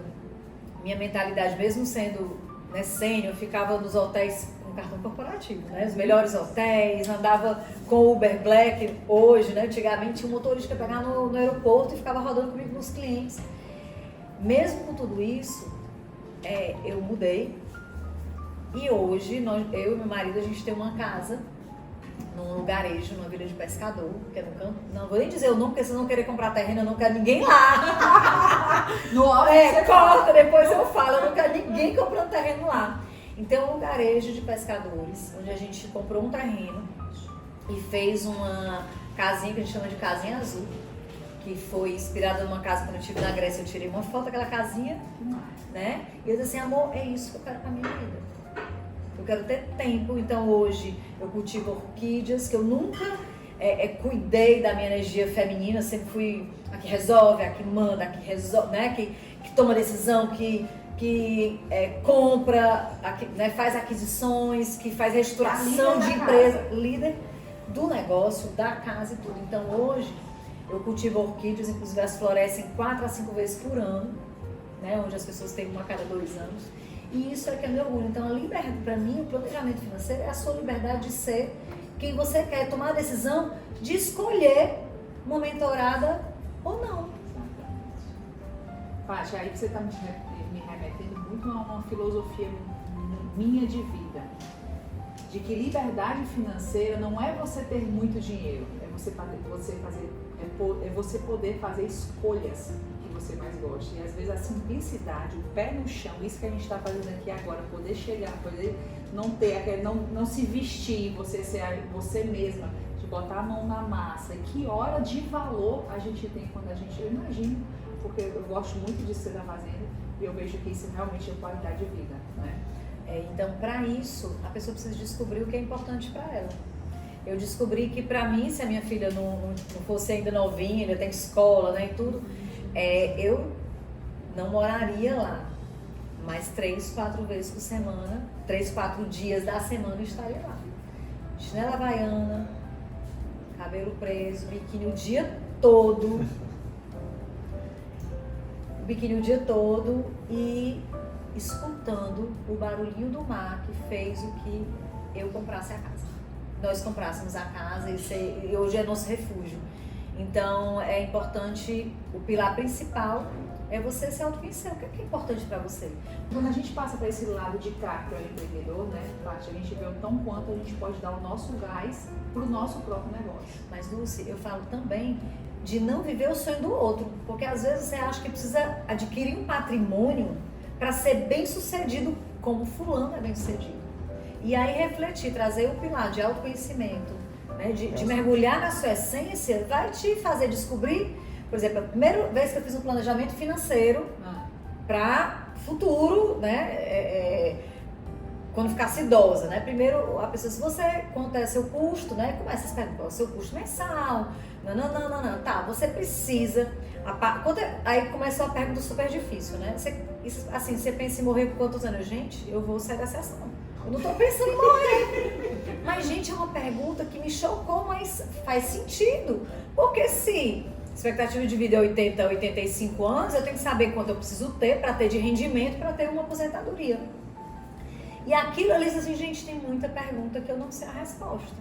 Speaker 2: minha mentalidade, mesmo sendo sênior, eu ficava nos hotéis com cartão corporativo, né? Os melhores hotéis, andava com Uber Black hoje, né? Antigamente tinha um motorista que ia pegar no aeroporto e ficava rodando comigo nos clientes. Mesmo com tudo isso, eu mudei e hoje eu e meu marido, a gente tem uma casa num lugarejo, numa vila de pescador, que é no campo. Não vou nem dizer o nome, porque vocês vão querer comprar terreno, eu não quero ninguém lá.
Speaker 1: No off
Speaker 2: corta, depois eu falo, eu não quero ninguém comprando terreno lá. Então, um lugarejo de pescadores, onde a gente comprou um terreno e fez uma casinha que a gente chama de casinha azul, que foi inspirada numa casa quando eu estive na Grécia. Eu tirei uma foto daquela casinha, né? E eu disse assim, amor, é isso que eu quero pra minha vida. Eu quero ter tempo. Então hoje eu cultivo orquídeas, que eu nunca cuidei da minha energia feminina. Sempre fui a que resolve, a que manda, a que resolve, né? Que toma decisão, que compra, né? Faz aquisições, que faz reestruturação de empresa, líder do negócio, da casa e tudo. Então hoje eu cultivo orquídeas, inclusive elas florescem 4 a 5 vezes por ano, né? Onde as pessoas têm uma a cada 2 anos. E isso é que é meu orgulho. Então, a liberdade, para mim, o planejamento financeiro é a sua liberdade de ser quem você quer, tomar a decisão de escolher uma mentorada ou não.
Speaker 1: Paty, aí você está me remetendo muito a uma filosofia minha de vida. De que liberdade financeira não é você ter muito dinheiro, é você poder fazer escolhas que você mais gosta. E às vezes a simplicidade, o pé no chão, isso que a gente está fazendo aqui agora, poder chegar, poder não se vestir, você ser você mesma, de botar a mão na massa. E que hora de valor a gente tem quando a gente, eu imagino, porque eu gosto muito disso que você está fazendo e eu vejo que isso realmente é qualidade de vida, né?
Speaker 2: Então, para isso, a pessoa precisa descobrir o que é importante para ela. Eu descobri que, para mim, se a minha filha não fosse ainda novinha, ainda tem escola, né, e tudo, eu não moraria lá. Mas 3, 4 vezes por semana, 3, 4 dias da semana eu estaria lá. Chinela havaiana, cabelo preso, biquíni o dia todo. Biquíni o dia todo e escutando o barulhinho do mar que fez o que eu comprasse a casa. Nós comprássemos a casa e hoje é nosso refúgio. Então é importante, o pilar principal é você se autoconhecer. O que é importante para você?
Speaker 1: Quando a gente passa para esse lado de cá, que é o empreendedor, né, Paty, a gente vê o tão quanto a gente pode dar o nosso gás para o nosso próprio negócio.
Speaker 2: Mas, Lúcia, eu falo também de não viver o sonho do outro, porque às vezes você acha que precisa adquirir um patrimônio para ser bem sucedido como fulano é bem sucedido. E aí refletir, trazer o pilar de autoconhecimento, né, de mergulhar na sua essência, vai te fazer descobrir, por exemplo, a primeira vez que eu fiz um planejamento financeiro para futuro, né, quando ficasse idosa, né, primeiro a pessoa, se você conta seu custo, né, começa a se perguntar o seu custo mensal, não, tá, você precisa, aí começou a pergunta super difícil, né, você pensa em morrer por quantos anos? Gente, eu vou sair da sessão. Eu não tô pensando em morrer. Mas, gente, é uma pergunta que me chocou, mas faz sentido. Porque se a expectativa de vida é 80, 85 anos, eu tenho que saber quanto eu preciso ter para ter de rendimento, para ter uma aposentadoria. E aquilo ali, assim, gente, tem muita pergunta que eu não sei a resposta.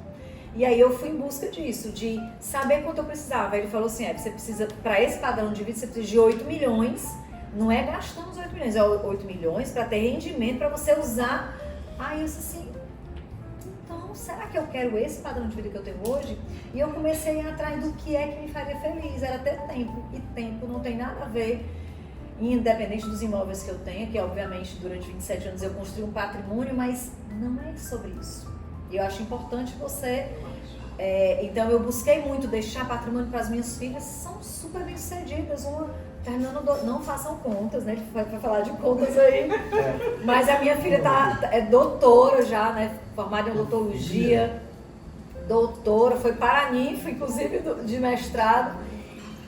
Speaker 2: E aí eu fui em busca disso, de saber quanto eu precisava. Ele falou assim, você precisa, para esse padrão de vida, você precisa de 8 milhões. Não é gastando os 8 milhões, é 8 milhões para ter rendimento, para você usar. Aí eu disse assim, então, será que eu quero esse padrão de vida que eu tenho hoje? E eu comecei a ir atrás do que é que me faria feliz, era ter tempo. E tempo não tem nada a ver independente dos imóveis que eu tenho, que obviamente durante 27 anos eu construí um patrimônio, mas não é sobre isso. E eu acho importante você... então eu busquei muito deixar patrimônio para as minhas filhas, são super bem sucedidas, uma terminando, não façam contas, né? Vai falar de contas aí. Mas a minha filha é doutora já, né? Formada em odontologia, doutora, foi para a NIF, inclusive, de mestrado.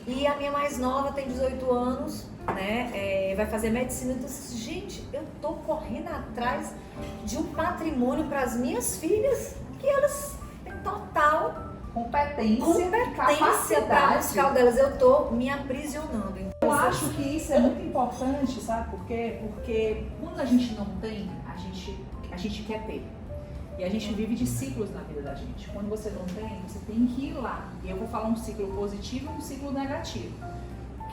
Speaker 2: E a minha mais nova tem 18 anos, né? Vai fazer medicina. Então, gente, eu tô correndo atrás de um patrimônio para as minhas filhas que elas têm total competência para buscar o delas. Eu tô me aprisionando.
Speaker 1: Eu acho que isso é muito importante, sabe por quê? Porque quando a gente não tem, a gente quer ter. E a gente vive de ciclos na vida da gente. Quando você não tem, você tem que ir lá. E eu vou falar um ciclo positivo e um ciclo negativo,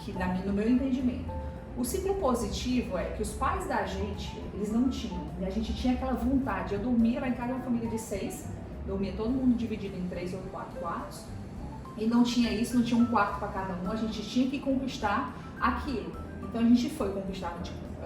Speaker 1: que no meu entendimento. O ciclo positivo é que os pais da gente, eles não tinham. E a gente tinha aquela vontade. Eu dormia lá em casa, uma família de 6, dormia todo mundo dividido em 3 ou 4 quartos. E não tinha isso, não tinha um quarto para cada um. A gente tinha que conquistar aquilo. Então a gente foi conquistar,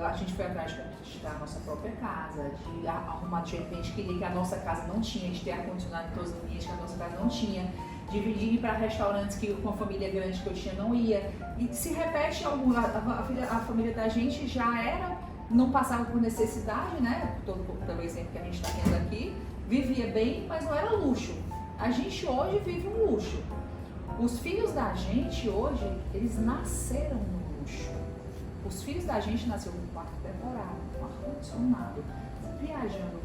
Speaker 1: a gente foi atrás de conquistar a nossa própria casa, de arrumar, de repente, queria que a nossa casa não tinha, de ter ar-condicionado em todos os ambientes que a nossa casa não tinha, dividir para restaurantes que com a família grande que eu tinha não ia. E se repete a família da gente já era, não passava por necessidade, né? Pelo exemplo que a gente está tendo aqui, vivia bem, mas não era luxo. A gente hoje vive um luxo. Os filhos da gente hoje, eles nasceram no luxo. Os filhos da gente nasceram com quarto decorado, com ar-condicionado, viajando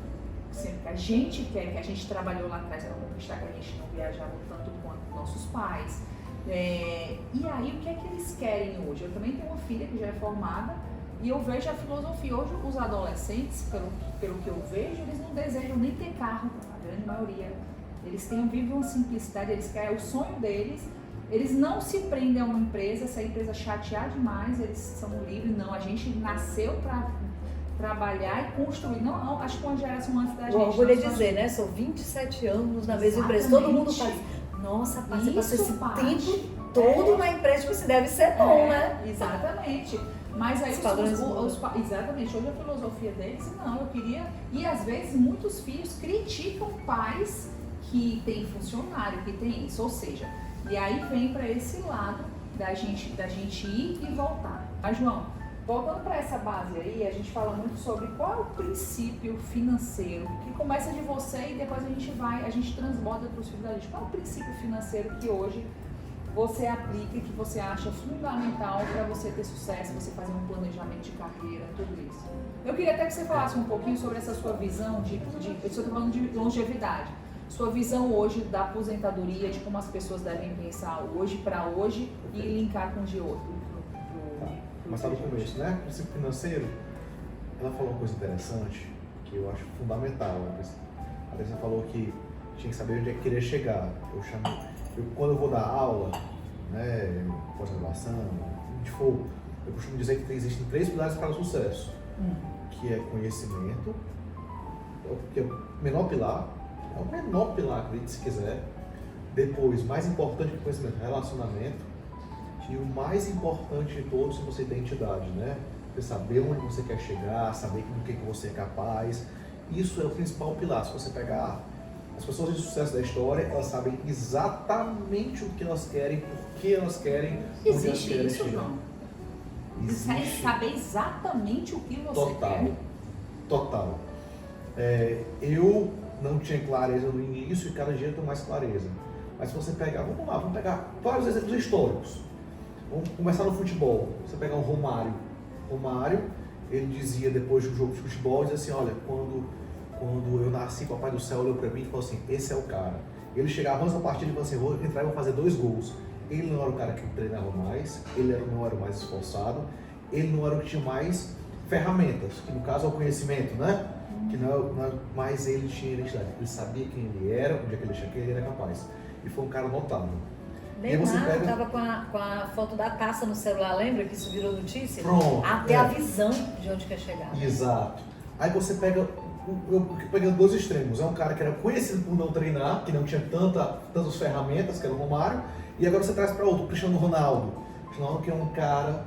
Speaker 1: sempre que a gente quer, que a gente trabalhou lá atrás para conquistar, que a gente não viajava tanto quanto nossos pais. E aí, o que é que eles querem hoje? Eu também tenho uma filha que já é formada e eu vejo a filosofia. Hoje, os adolescentes, pelo que eu vejo, eles não desejam nem ter carro, a grande maioria. Eles vivem uma simplicidade, eles querem o sonho deles, eles não se prendem a uma empresa, se a empresa chatear demais, eles são livres. Não, a gente nasceu para trabalhar e construir. Não, acho que uma geração antes da gente.
Speaker 2: Eu vou dizer, né? Sou 27 anos na mesma empresa, todo mundo faz. Nossa, você passou esse tempo todo na empresa, tipo assim, deve ser bom, né?
Speaker 1: Exatamente. Mas aí exatamente, hoje a filosofia deles, não, eu queria. E às vezes muitos filhos criticam pais que tem funcionário, que tem isso, ou seja, e aí vem para esse lado da gente ir e voltar. Mas João, voltando para essa base aí, a gente fala muito sobre qual é o princípio financeiro, que começa de você e depois a gente transborda para os filhos da gente. Qual é o princípio financeiro que hoje você aplica e que você acha fundamental para você ter sucesso, você fazer um planejamento de carreira, tudo isso? Eu queria até que você falasse um pouquinho sobre essa sua visão eu estou falando de longevidade. Sua visão hoje da aposentadoria, de como as pessoas devem pensar hoje para hoje e linkar com o de outro.
Speaker 3: Começar do começo, né? O princípio financeiro, ela falou uma coisa interessante que eu acho fundamental. A Alessa falou que tinha que saber onde é que queria chegar. Quando eu vou dar aula, né, pós-graduação, onde for, eu costumo dizer que existem 3 pilares para o sucesso, que é conhecimento, que é o menor pilar, acredite se quiser. Depois, mais importante que o conhecimento, relacionamento. E o mais importante de todos é você ter identidade, né? Você saber onde você quer chegar, saber com o que você é capaz. Isso é o principal pilar. Se você pegar as pessoas de sucesso da história, elas sabem exatamente o que elas querem, por que elas querem, onde elas querem chegar.
Speaker 1: João? Existe. Saber exatamente o que você quer.
Speaker 3: Total. Eu não tinha clareza no início e cada dia eu tenho mais clareza. Mas se você pegar, vamos pegar vários exemplos históricos. Vamos começar no futebol. Você pegar um Romário. Romário, ele dizia depois do jogo de futebol, ele dizia assim, olha, quando eu nasci, Papai do Céu olhou para mim e falou assim, esse é o cara. Ele chegava antes da partida e falou assim, vou entrar e vou fazer 2 gols. Ele não era o cara que treinava mais, ele não era o mais esforçado, ele não era o que tinha mais ferramentas, que no caso é o conhecimento, né? Que mas ele tinha identidade, ele sabia quem ele era, onde é que ele achava que ele era capaz. E foi um cara notável.
Speaker 2: Neymar estava com a foto da taça no celular, lembra que isso virou notícia?
Speaker 3: Pronto.
Speaker 2: Até a visão de onde quer chegar.
Speaker 3: Exato. Aí você pega, pegando 2 extremos, é um cara que era conhecido por não treinar, que não tinha tantas ferramentas, que era o Romário, e agora você traz para outro, o Cristiano Ronaldo. O Cristiano Ronaldo que é um cara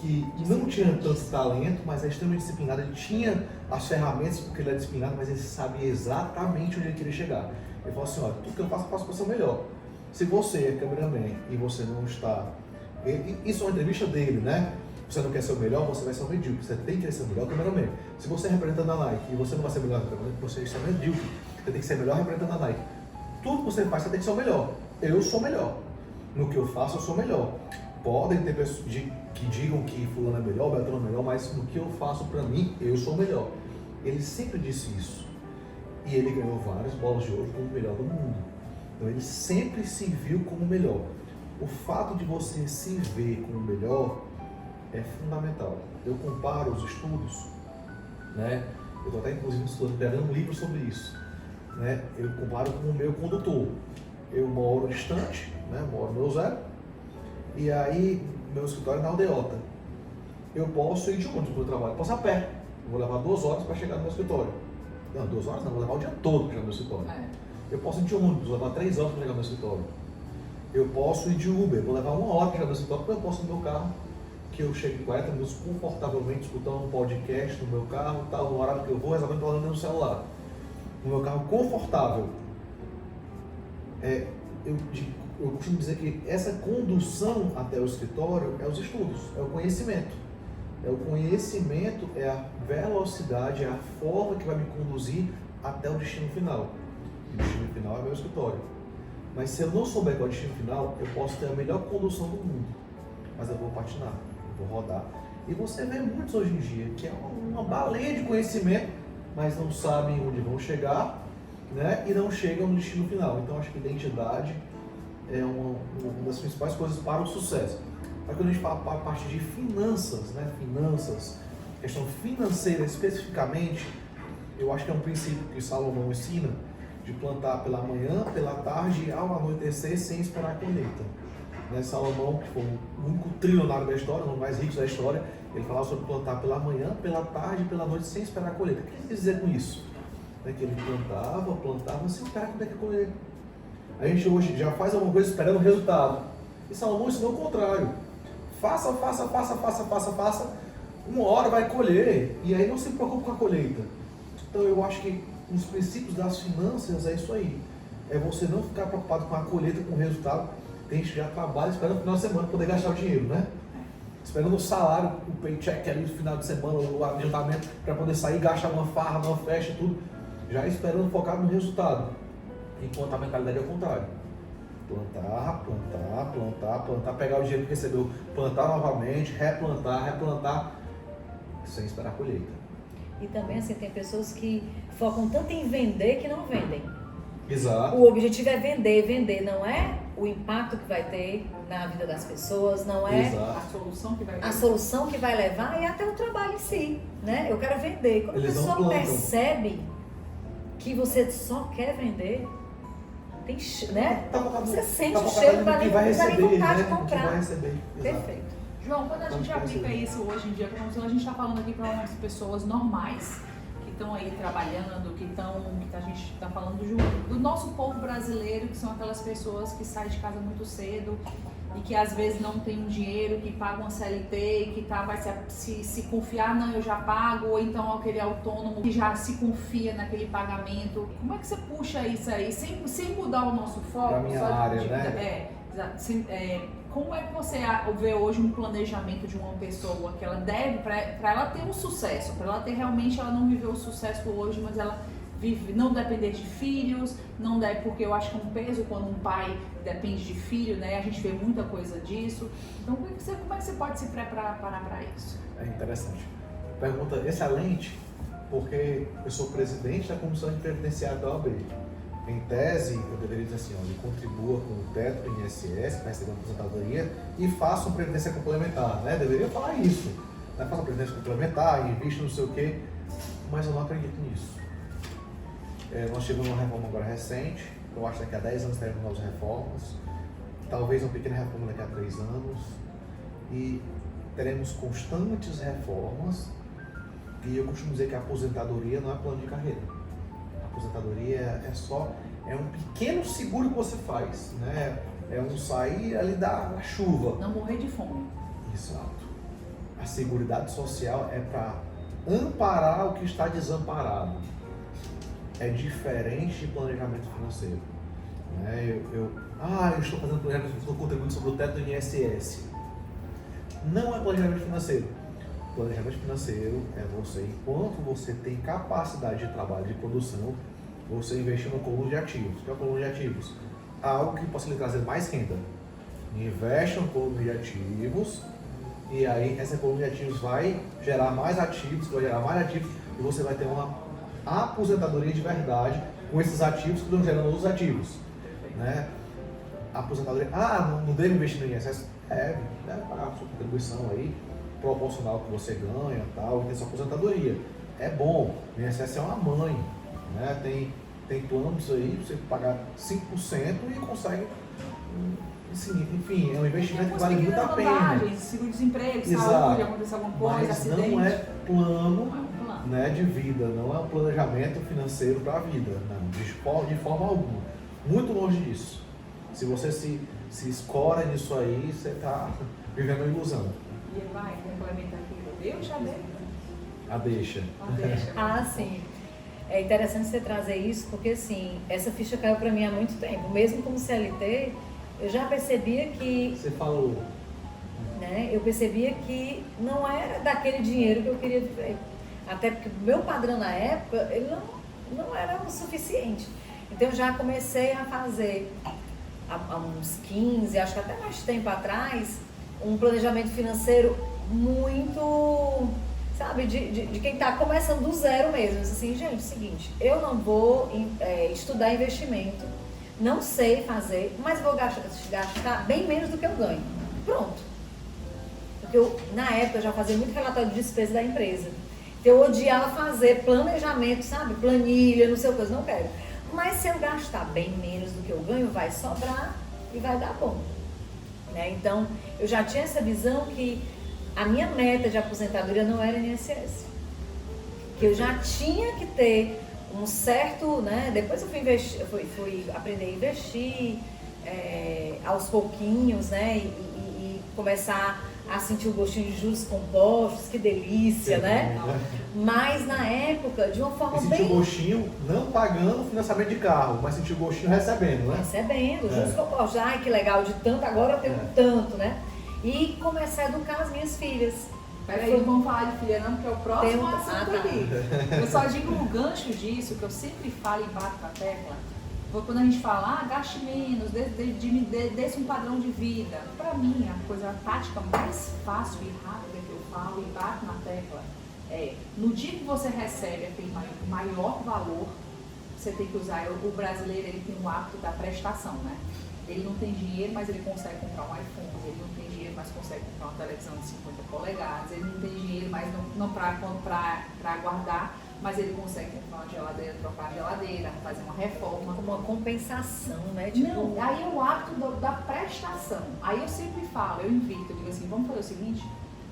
Speaker 3: que não tinha tanto talento, mas é extremamente disciplinado. Ele tinha as ferramentas porque ele é disciplinado, mas ele sabia exatamente onde ele queria chegar. Ele falou assim, olha, tudo que eu faço para ser melhor. Se você é cameraman e você não está... Isso é uma entrevista dele, né? Você não quer ser o melhor, você vai ser o medíocre. Você tem que ser o melhor cameraman. Se você é representante da Nike e você não vai ser o melhor cameraman, você está medíocre. Você tem que ser o melhor representante da Nike. Tudo que você faz, você tem que ser o melhor. Eu sou o melhor. No que eu faço, eu sou o melhor. Podem ter pessoas que digam que fulano é melhor, Beltrano é melhor, mas no que eu faço pra mim, eu sou o melhor. Ele sempre disse isso. E ele ganhou várias bolas de ouro como o melhor do mundo. Então ele sempre se viu como o melhor. O fato de você se ver como o melhor é fundamental. Eu comparo os estudos, né? Eu estou até inclusive escrevendo um livro sobre isso. Né? Eu comparo com o meu condutor. Eu moro distante, né? Moro no meu zero. E aí, meu escritório é na Aldeota. Eu posso ir de ônibus para o trabalho, posso ir a pé. Eu vou levar 2 horas para chegar no meu escritório. Não, 2 horas não, vou levar o dia todo para chegar no meu escritório. Eu posso ir de ônibus, vou levar 3 horas para chegar no meu escritório. Eu posso ir de Uber, vou levar 1 hora para chegar no meu escritório, porque eu posso no meu carro, que eu chego em 40 minutos confortavelmente escutando um podcast no meu carro, tal, no horário que eu vou, exatamente falando no celular. No meu carro confortável. Eu costumo dizer que essa condução até o escritório é os estudos, é o conhecimento. O conhecimento é a velocidade, é a forma que vai me conduzir até o destino final. O destino final é meu escritório. Mas se eu não souber qual é o destino final, eu posso ter a melhor condução do mundo. Mas eu vou patinar, eu vou rodar. E você vê muitos hoje em dia que é uma baleia de conhecimento, mas não sabem onde vão chegar, né? E não chegam no destino final. Então acho que identidade é uma das principais coisas para o sucesso. Mas quando a gente fala a parte de finanças, né? Finanças, questão financeira especificamente, eu acho que é um princípio que Salomão ensina de plantar pela manhã, pela tarde e ao anoitecer sem esperar a colheita. Né? Salomão, que foi o único trilionário da história, um dos mais ricos da história, ele falava sobre plantar pela manhã, pela tarde e pela noite sem esperar a colheita. O que ele quer dizer com isso? É que ele plantava sem esperar quando é que colher. A gente hoje já faz alguma coisa esperando o resultado. E Salomão ensinou o contrário. Faça. 1 hora vai colher. E aí não se preocupe com a colheita. Então eu acho que os princípios das finanças é isso aí. É você não ficar preocupado com a colheita, com o resultado. Tem gente que já trabalha esperando o final de semana para poder gastar o dinheiro, né? Esperando o salário, o paycheck ali no final de semana, o adiantamento, para poder sair, gastar uma farra, uma festa, tudo. Já esperando focar no resultado. Enquanto a mentalidade é o contrário. Plantar, pegar o dinheiro que recebeu, plantar novamente, replantar, sem esperar a colheita.
Speaker 2: E também assim, tem pessoas que focam tanto em vender que não vendem.
Speaker 3: Exato.
Speaker 2: O objetivo é vender, não é o impacto que vai ter na vida das pessoas, não é
Speaker 3: Exato.
Speaker 1: a solução que vai
Speaker 2: levar e até o trabalho em si, né? Eu quero vender. Quando
Speaker 3: Eles
Speaker 2: a pessoa
Speaker 3: não plantam.
Speaker 2: percebe que você só quer vender, tem, né? Você sente o cheiro para nem vontade de comprar.
Speaker 3: Vai receber.
Speaker 2: Perfeito.
Speaker 1: João, quando a gente aplica isso hoje em dia, a gente está falando aqui para umas pessoas normais, que estão aí trabalhando, que a gente está falando do nosso povo brasileiro, que são aquelas pessoas que saem de casa muito cedo e que às vezes não tem um dinheiro, que pagam a CLT e que vai se confiar, não, eu já pago, ou então aquele autônomo que já se confia naquele pagamento. Como é que você puxa isso aí, sem mudar o nosso foco?
Speaker 3: Pra minha área,
Speaker 1: né? Como é que você vê hoje um planejamento de uma pessoa que ela deve, para ela ter um sucesso, para ela ter realmente, ela não viveu o sucesso hoje, mas ela vive, não depender de filhos, não deve, porque eu acho que é um peso quando um pai depende de filho, né? A gente vê muita coisa disso. Então, como é que você pode se preparar para isso?
Speaker 3: É interessante. Pergunta excelente, porque eu sou presidente da Comissão de Previdenciária da OAB. Em tese, eu deveria dizer assim, olha, contribua com o teto do INSS, para receber uma aposentadoria, e faça uma previdência complementar, né? Deveria falar isso. Né? Faça uma previdência complementar, invista não sei o quê, mas eu não acredito nisso. Nós tivemos uma reforma agora recente, eu acho que daqui a 10 anos teremos novas reformas, talvez uma pequena reforma daqui a 3 anos, e teremos constantes reformas, e eu costumo dizer que a aposentadoria não é plano de carreira. A aposentadoria é um pequeno seguro que você faz, né? É um sair ali da chuva.
Speaker 1: Não morrer de fome.
Speaker 3: Exato. A Seguridade Social é para amparar o que está desamparado. É diferente de planejamento financeiro. Né? Eu estou fazendo planejamento, estou contribuindo sobre o teto do INSS. Não é planejamento financeiro. Planejamento financeiro é você, enquanto você tem capacidade de trabalho, de produção, você investir no coluna de ativos. O que é o coluna de ativos? Algo que possa lhe trazer mais renda. Investe no coluna de ativos e aí essa coluna de ativos vai gerar mais ativos, e você vai ter uma aposentadoria de verdade com esses ativos que estão gerando outros ativos. Né? Aposentadoria, não deve investir no INSS? Deve pagar a sua contribuição aí, proporcional ao que você ganha e tal, e tem sua aposentadoria. É bom, o INSS é uma mãe, né? Tem planos aí, você pagar 5% e consegue, enfim, é um investimento que vale muito a pena.
Speaker 1: Seguro-desemprego,
Speaker 3: Exato.
Speaker 1: saúde, acontecer alguma coisa,
Speaker 3: mas
Speaker 1: acidente.
Speaker 3: não é plano,
Speaker 1: Não é um plano.
Speaker 3: né, de vida, não é um planejamento financeiro para a vida, não, de forma alguma. Muito longe disso. Se você se escora nisso aí, você está vivendo uma ilusão.
Speaker 1: E vai, complementa aquilo. Eu já dei.
Speaker 3: Deixa.
Speaker 2: Ah, sim. É interessante você trazer isso, porque assim, essa ficha caiu para mim há muito tempo. Mesmo como CLT, eu já percebia que...
Speaker 3: Você falou.
Speaker 2: Né, eu percebia que não era daquele dinheiro que eu queria viver. Até porque o meu padrão na época, ele não era o suficiente. Então eu já comecei a fazer, há uns 15, acho que até mais tempo atrás, um planejamento financeiro muito, sabe, de quem está começando do zero mesmo. Assim, gente, é o seguinte, eu não vou estudar investimento, não sei fazer, mas vou gastar bem menos do que eu ganho. Pronto. Porque eu, na época, eu já fazia muito relatório de despesa da empresa. Então, eu odiava fazer planejamento, sabe, planilha, não sei o que, eu não quero. Mas se eu gastar bem menos do que eu ganho, vai sobrar e vai dar bom. Né? Então, eu já tinha essa visão que a minha meta de aposentadoria não era INSS. Que eu já tinha que ter um certo, né? Depois eu fui aprender a investir aos pouquinhos, né? E começar a sentir o gostinho de juros compostos, que delícia, né? Mas na época, de uma forma
Speaker 3: sentir o gostinho não pagando financiamento de carro, mas sentir o gostinho recebendo, né?
Speaker 2: Recebendo, juros compostos. Ai, que legal, de tanto, agora eu tenho tanto, né? E começar a educar as minhas filhas.
Speaker 1: Peraí, não vamos falar de filha não, porque é o próximo assunto aqui. Eu só digo um gancho disso, que eu sempre falo e bato na tecla. Quando a gente fala, gaste menos, desse um padrão de vida. Para mim, a coisa tática mais fácil e rápida que eu falo e bato na tecla é, no dia que você recebe aquele maior valor, você tem que usar, o brasileiro ele tem o hábito da prestação, né? Ele não tem dinheiro, mas ele consegue comprar um iPhone, ele não tem dinheiro, mas consegue comprar uma televisão de 50 polegadas, ele não tem dinheiro, mas não para guardar, mas ele consegue comprar uma geladeira, trocar a geladeira, fazer uma reforma.
Speaker 2: Uma compensação, né?
Speaker 1: Não, aí é o hábito da prestação. Aí eu sempre falo, eu invito, eu digo assim, vamos fazer o seguinte,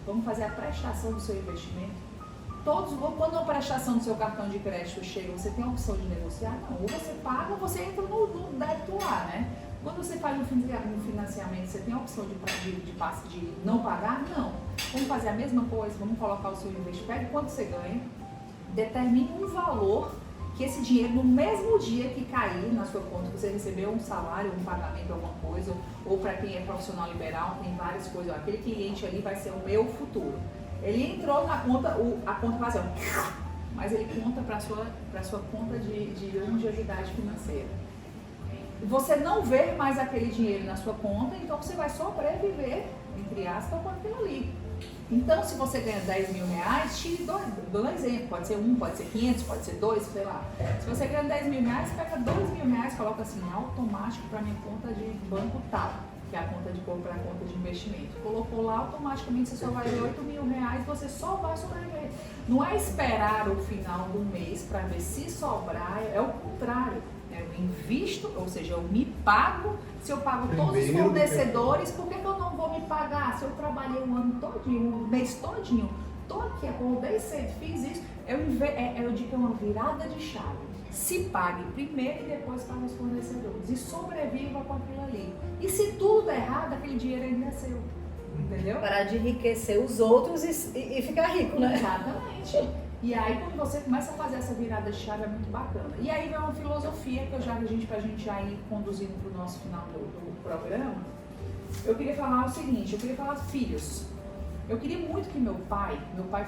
Speaker 1: vamos fazer a prestação do seu investimento. Quando a prestação do seu cartão de crédito chega, você tem a opção de negociar? Não, ou você paga ou você entra no débito lá, né? Quando você faz um financiamento, você tem a opção de não pagar? Não. Vamos fazer a mesma coisa, vamos colocar o seu investimento, pega quanto você ganha, determine um valor que esse dinheiro, no mesmo dia que cair na sua conta, você recebeu um salário, um pagamento, alguma coisa, ou para quem é profissional liberal, tem várias coisas, aquele cliente ali vai ser o meu futuro. Ele entrou na conta, a conta vai ser, mas ele conta para a sua conta de longevidade financeira. Você não vê mais aquele dinheiro na sua conta, então você vai sobreviver, entre aspas, com aquilo ali. Então, se você ganha 10 mil reais, tire dou um exemplo, pode ser 1, pode ser 500, pode ser 2, sei lá. Se você ganha 10 mil reais, pega 2 mil reais, coloca assim, automático para minha conta de banco tal, que é a conta de compra, a conta de investimento. Colocou lá, automaticamente você só vai ver 8 mil reais, você só vai sobreviver. Não é esperar o final do mês para ver se sobrar, é o contrário. Eu invisto, ou seja, eu me pago. Se eu pago todos os fornecedores, por que eu não vou me pagar? Se eu trabalhei um ano todinho, um mês todinho, tô aqui, acordei cedo, fiz isso, eu digo que é uma virada de chave. Se pague primeiro e depois pague os fornecedores. E sobreviva com aquilo ali. E se tudo der errado, aquele dinheiro ainda é seu. Entendeu?
Speaker 2: Parar de enriquecer os outros e ficar rico, né?
Speaker 1: Exatamente. E aí quando você começa a fazer essa virada de chave é muito bacana. E aí vem uma filosofia que pra gente já ir conduzindo para o nosso final do programa. Eu queria falar o seguinte, eu queria falar filhos. Eu queria muito que meu pai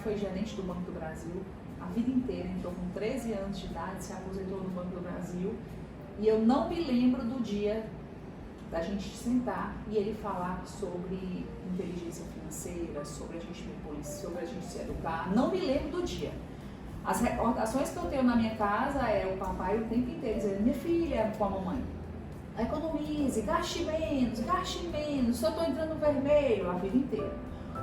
Speaker 1: foi gerente do Banco do Brasil a vida inteira, entrou com 13 anos de idade, se aposentou no Banco do Brasil. E eu não me lembro do dia da gente sentar e ele falar sobre inteligência financeira, sobre a gente se educar. Não me lembro do dia. As recordações que eu tenho na minha casa é o papai o tempo inteiro dizendo: minha filha, com a mamãe, economize, gaste menos, só estou entrando no vermelho a vida inteira.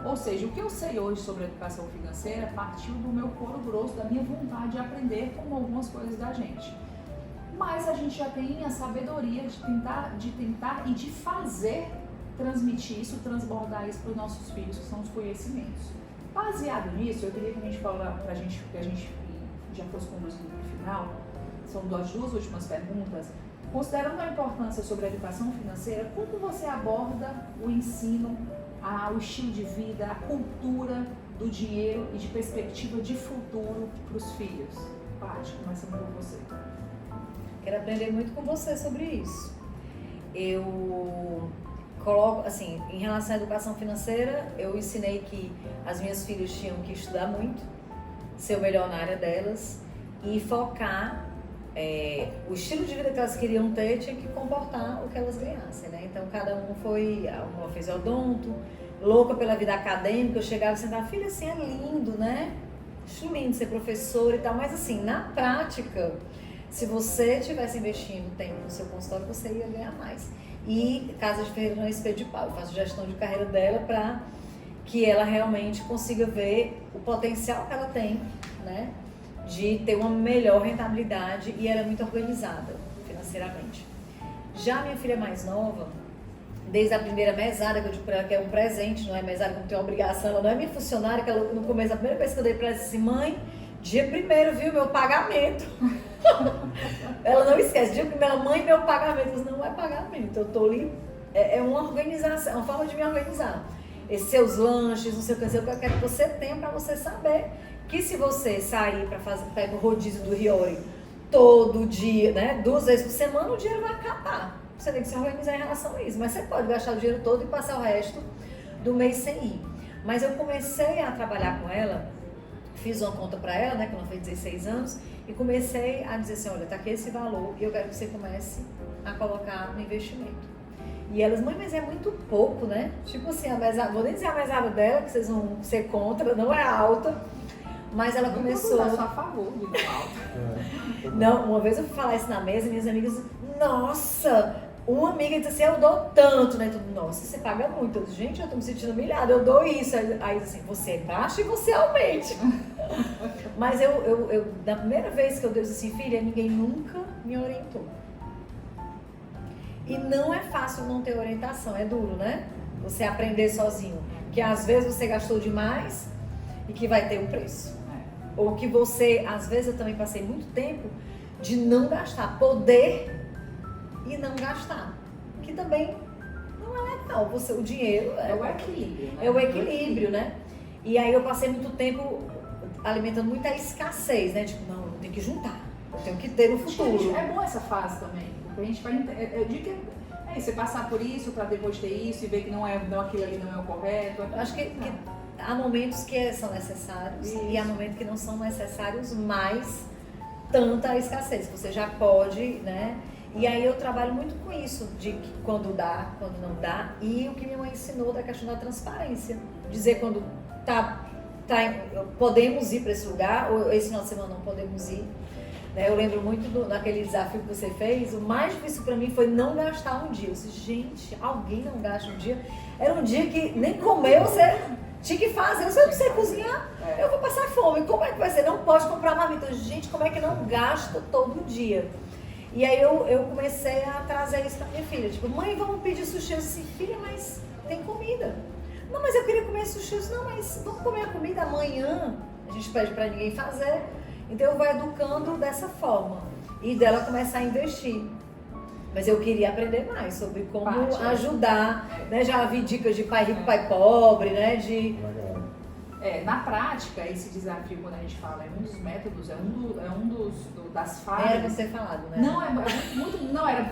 Speaker 1: Ou seja, o que eu sei hoje sobre educação financeira partiu do meu couro grosso, da minha vontade de aprender com algumas coisas da gente. Mas a gente já tem a sabedoria de tentar e de fazer transmitir isso, transbordar isso para os nossos filhos, que são os conhecimentos. Baseado nisso, eu queria que a gente falasse para a gente, que a gente já fosse conduzindo para o final, são as duas últimas perguntas. Considerando a importância sobre a educação financeira, como você aborda o ensino, o estilo de vida, a cultura do dinheiro e de perspectiva de futuro para os filhos? Paty, começando por você.
Speaker 2: Quero aprender muito com você sobre isso. Eu coloco, assim, em relação à educação financeira, eu ensinei que as minhas filhas tinham que estudar muito, ser o melhor na área delas e focar o estilo de vida que elas queriam ter tinha que comportar o que elas ganhassem, né? Então cada um uma fez odonto, louca pela vida acadêmica. Eu chegava e sentava: filha, assim é lindo, né? Acho lindo ser professora e tal, mas assim, na prática, se você estivesse investindo tempo no seu consultório, você ia ganhar mais. E Casa de Ferreira não é espelho de pau, eu faço gestão de carreira dela para que ela realmente consiga ver o potencial que ela tem, né, de ter uma melhor rentabilidade, e ela é muito organizada financeiramente. Já minha filha mais nova, desde a primeira mesada que eu digo para ela que é um presente, não é mesada que eu tenho obrigação, ela não é minha funcionária, que ela, no começo, a primeira vez que eu dei para ela, disse assim: mãe, dia primeiro, viu, meu pagamento. Ela não esquece, dia primeiro, mãe, meu pagamento. Eu disse: não é pagamento, eu tô ali, é uma organização, é uma forma de me organizar. Esses seus lanches, não sei o que, eu quero que você tenha para você saber que se você sair para pega o rodízio do Riori todo dia, né, 2 vezes por semana, o dinheiro vai acabar. Você tem que se organizar em relação a isso, mas você pode gastar o dinheiro todo e passar o resto do mês sem ir. Mas eu comecei a trabalhar com ela, fiz uma conta para ela, né, quando ela fez 16 anos, e comecei a dizer assim: olha, tá aqui esse valor e eu quero que você comece a colocar no investimento. E elas: mãe, mas é muito pouco, né? Tipo assim, a mesada, vou nem dizer a mesada dela, que vocês vão ser contra, não é alta, mas ela começou...
Speaker 1: Eu sou a favor de alta.
Speaker 2: Não, uma vez eu fui falar isso na mesa e minhas amigas: nossa, uma amiga disse assim: eu dou tanto, né? Tudo: nossa, você paga muito. Eu disse: gente, eu tô me sentindo humilhada, eu dou isso. Aí assim: você é baixo e você aumente. Mas eu, na primeira vez que eu disse assim: filha, ninguém nunca me orientou. E não é fácil não ter orientação, é duro, né? Você aprender sozinho. Que às vezes você gastou demais e que vai ter um preço. Ou que você, às vezes eu também passei muito tempo de não gastar, poder e não gastar. Que também não é legal. O dinheiro
Speaker 1: é o equilíbrio, né?
Speaker 2: É o equilíbrio, né? E aí eu passei muito tempo alimentando muita escassez, né? Tipo, não, eu tenho que juntar, eu tenho que ter no futuro.
Speaker 1: É bom essa fase também, porque a gente vai... Eu digo que você passar por isso para depois ter isso e ver que não aquilo ali não é o correto.
Speaker 2: Eu acho que há momentos que são necessários e há momentos que não são necessários mais tanta escassez. Você já pode, né? E aí eu trabalho muito com isso, de que quando dá, quando não dá, e o que minha mãe ensinou da questão da transparência. Dizer quando podemos ir para esse lugar, ou esse final de semana não podemos ir. Eu lembro muito daquele desafio que você fez. O mais difícil para mim foi não gastar um dia. Eu disse: gente, alguém não gasta um dia? Era um dia que nem comer você tinha que fazer. Eu não sei cozinhar, eu vou passar fome. Como é que vai ser? Não pode comprar marmita. Gente, como é que não gasta todo dia? E aí eu comecei a trazer isso para minha filha. Tipo: mãe, vamos pedir sushi. Eu disse: filha, mas tem comida. Não, mas eu queria comer sushi. Eu disse: não, mas vamos comer a comida amanhã. A gente pede para ninguém fazer. Então eu vou educando dessa forma e dela começar a investir. Mas eu queria aprender mais sobre como
Speaker 1: Parte,
Speaker 2: ajudar, né? Já vi dicas de pai rico, pai pobre, né?
Speaker 3: Legal.
Speaker 1: Na prática, esse desafio, quando a gente fala, é um dos métodos, das
Speaker 2: Era
Speaker 1: fases.
Speaker 2: pra ser falado, né?
Speaker 1: Não,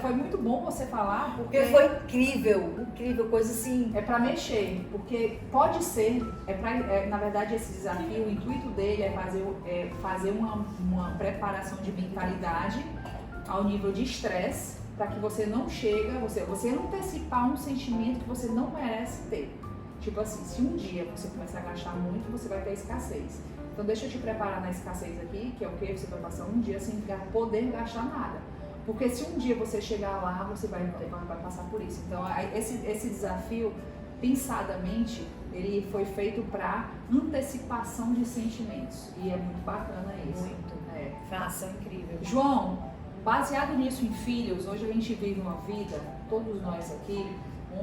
Speaker 1: foi muito bom você falar,
Speaker 2: Porque foi incrível, coisa assim.
Speaker 1: é para mexer, porque pode ser, na verdade esse desafio, o intuito dele é fazer uma preparação de mentalidade ao nível de estresse, para que você não você antecipar um sentimento que você não merece ter. Tipo assim, se um dia você começar a gastar muito, você vai ter escassez. Então deixa eu te preparar na escassez aqui, que é o que? Você vai passar um dia sem poder gastar nada. Porque se um dia você chegar lá, você vai passar por isso. Então esse desafio, pensadamente, ele foi feito para antecipação de sentimentos. E é muito bacana isso.
Speaker 2: Muito. Faça, incrível.
Speaker 1: João, baseado nisso em filhos, hoje a gente vive uma vida, todos nós aqui,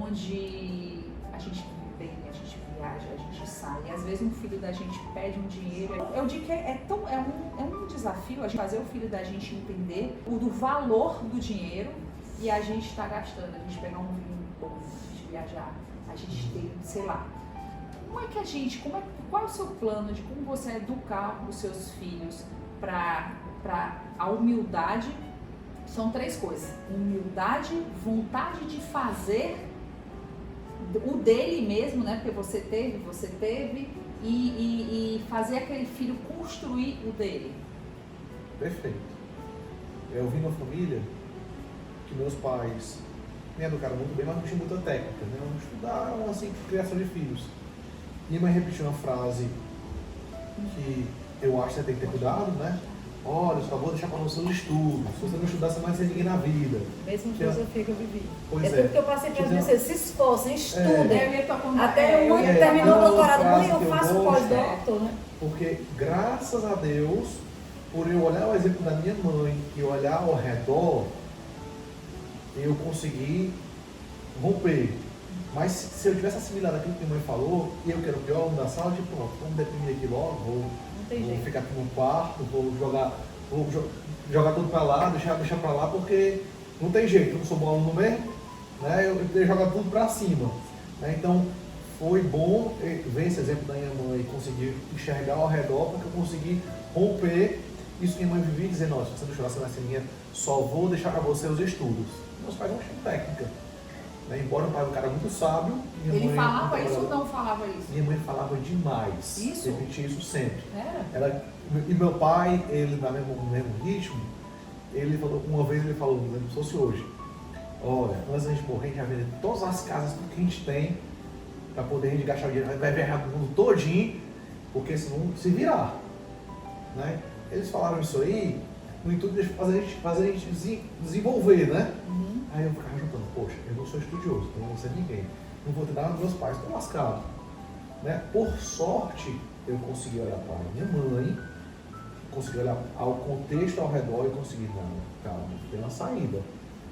Speaker 1: onde a gente vem, a gente viaja, a gente sai, e às vezes um filho da gente pede um dinheiro. Eu digo que é um desafio a gente fazer o filho da gente entender do valor do dinheiro e a gente está gastando, a gente pegar um vinho bom, a gente viajar, a gente tem, sei lá. Qual é o seu plano de como você educar os seus filhos para a humildade? São 3 coisas: humildade, vontade de fazer o dele mesmo, né? Porque você teve, e fazer aquele filho construir o dele.
Speaker 3: Perfeito. Eu vim de uma família que meus pais me educaram muito bem, mas não tinha muita técnica, né? Não estudaram, assim, criação de filhos. Minha mãe repetiu uma frase que eu acho que você tem que ter cuidado, né? Olha, só vou deixar para os seus estudos. Se você não estudar, você não vai ser ninguém na vida.
Speaker 2: Mesma filosofia que eu vivi.
Speaker 3: Pois
Speaker 2: tudo que eu passei para vocês. Se esforcem, estudem. Até mãe terminou o doutorado. Mãe, eu faço pós-doutor, né?
Speaker 3: Porque, graças a Deus, por eu olhar o exemplo da minha mãe e olhar ao redor, eu consegui romper. Mas se eu tivesse assimilado aquilo que minha mãe falou, e eu quero o pior da sala, tipo, pronto, vamos deprimir aqui logo, vou ficar aqui no quarto, vou jogar tudo pra lá, deixar pra lá, porque não tem jeito, eu não sou bom aluno mesmo, né? Eu tenho que jogar tudo pra cima. Né? Então, foi bom ver esse exemplo da minha mãe e conseguir enxergar ao redor, porque eu consegui romper isso que minha mãe vivia dizendo: se você não estudar, você vai ser minha, só vou deixar pra você os estudos. Meus pais não tinham técnica. Né? Embora o pai era um cara muito sábio,
Speaker 1: ele falava isso ou não falava isso?
Speaker 3: Minha mãe falava demais.
Speaker 1: Isso?
Speaker 3: Repetia isso sempre.
Speaker 1: Era?
Speaker 3: E meu pai, ele no mesmo ritmo, ele falou, uma vez ele falou, não lembro se fosse hoje: olha, antes da gente morrer, a gente vai vender todas as casas, tudo que a gente tem, para poder a gente gastar o dinheiro, vai viajar o mundo todinho, porque senão se virar. Né? Eles falaram isso aí no intuito de fazer a gente desenvolver, né?
Speaker 1: Uhum.
Speaker 3: Aí eu ficava juntando: poxa, eu não sou estudioso, então eu não vou ser ninguém, não vou ter nada dos meus pais, estou lascado. Né? Por sorte, eu consegui olhar para a minha mãe, consegui olhar ao contexto ao redor e consegui: não, calma, tem uma saída.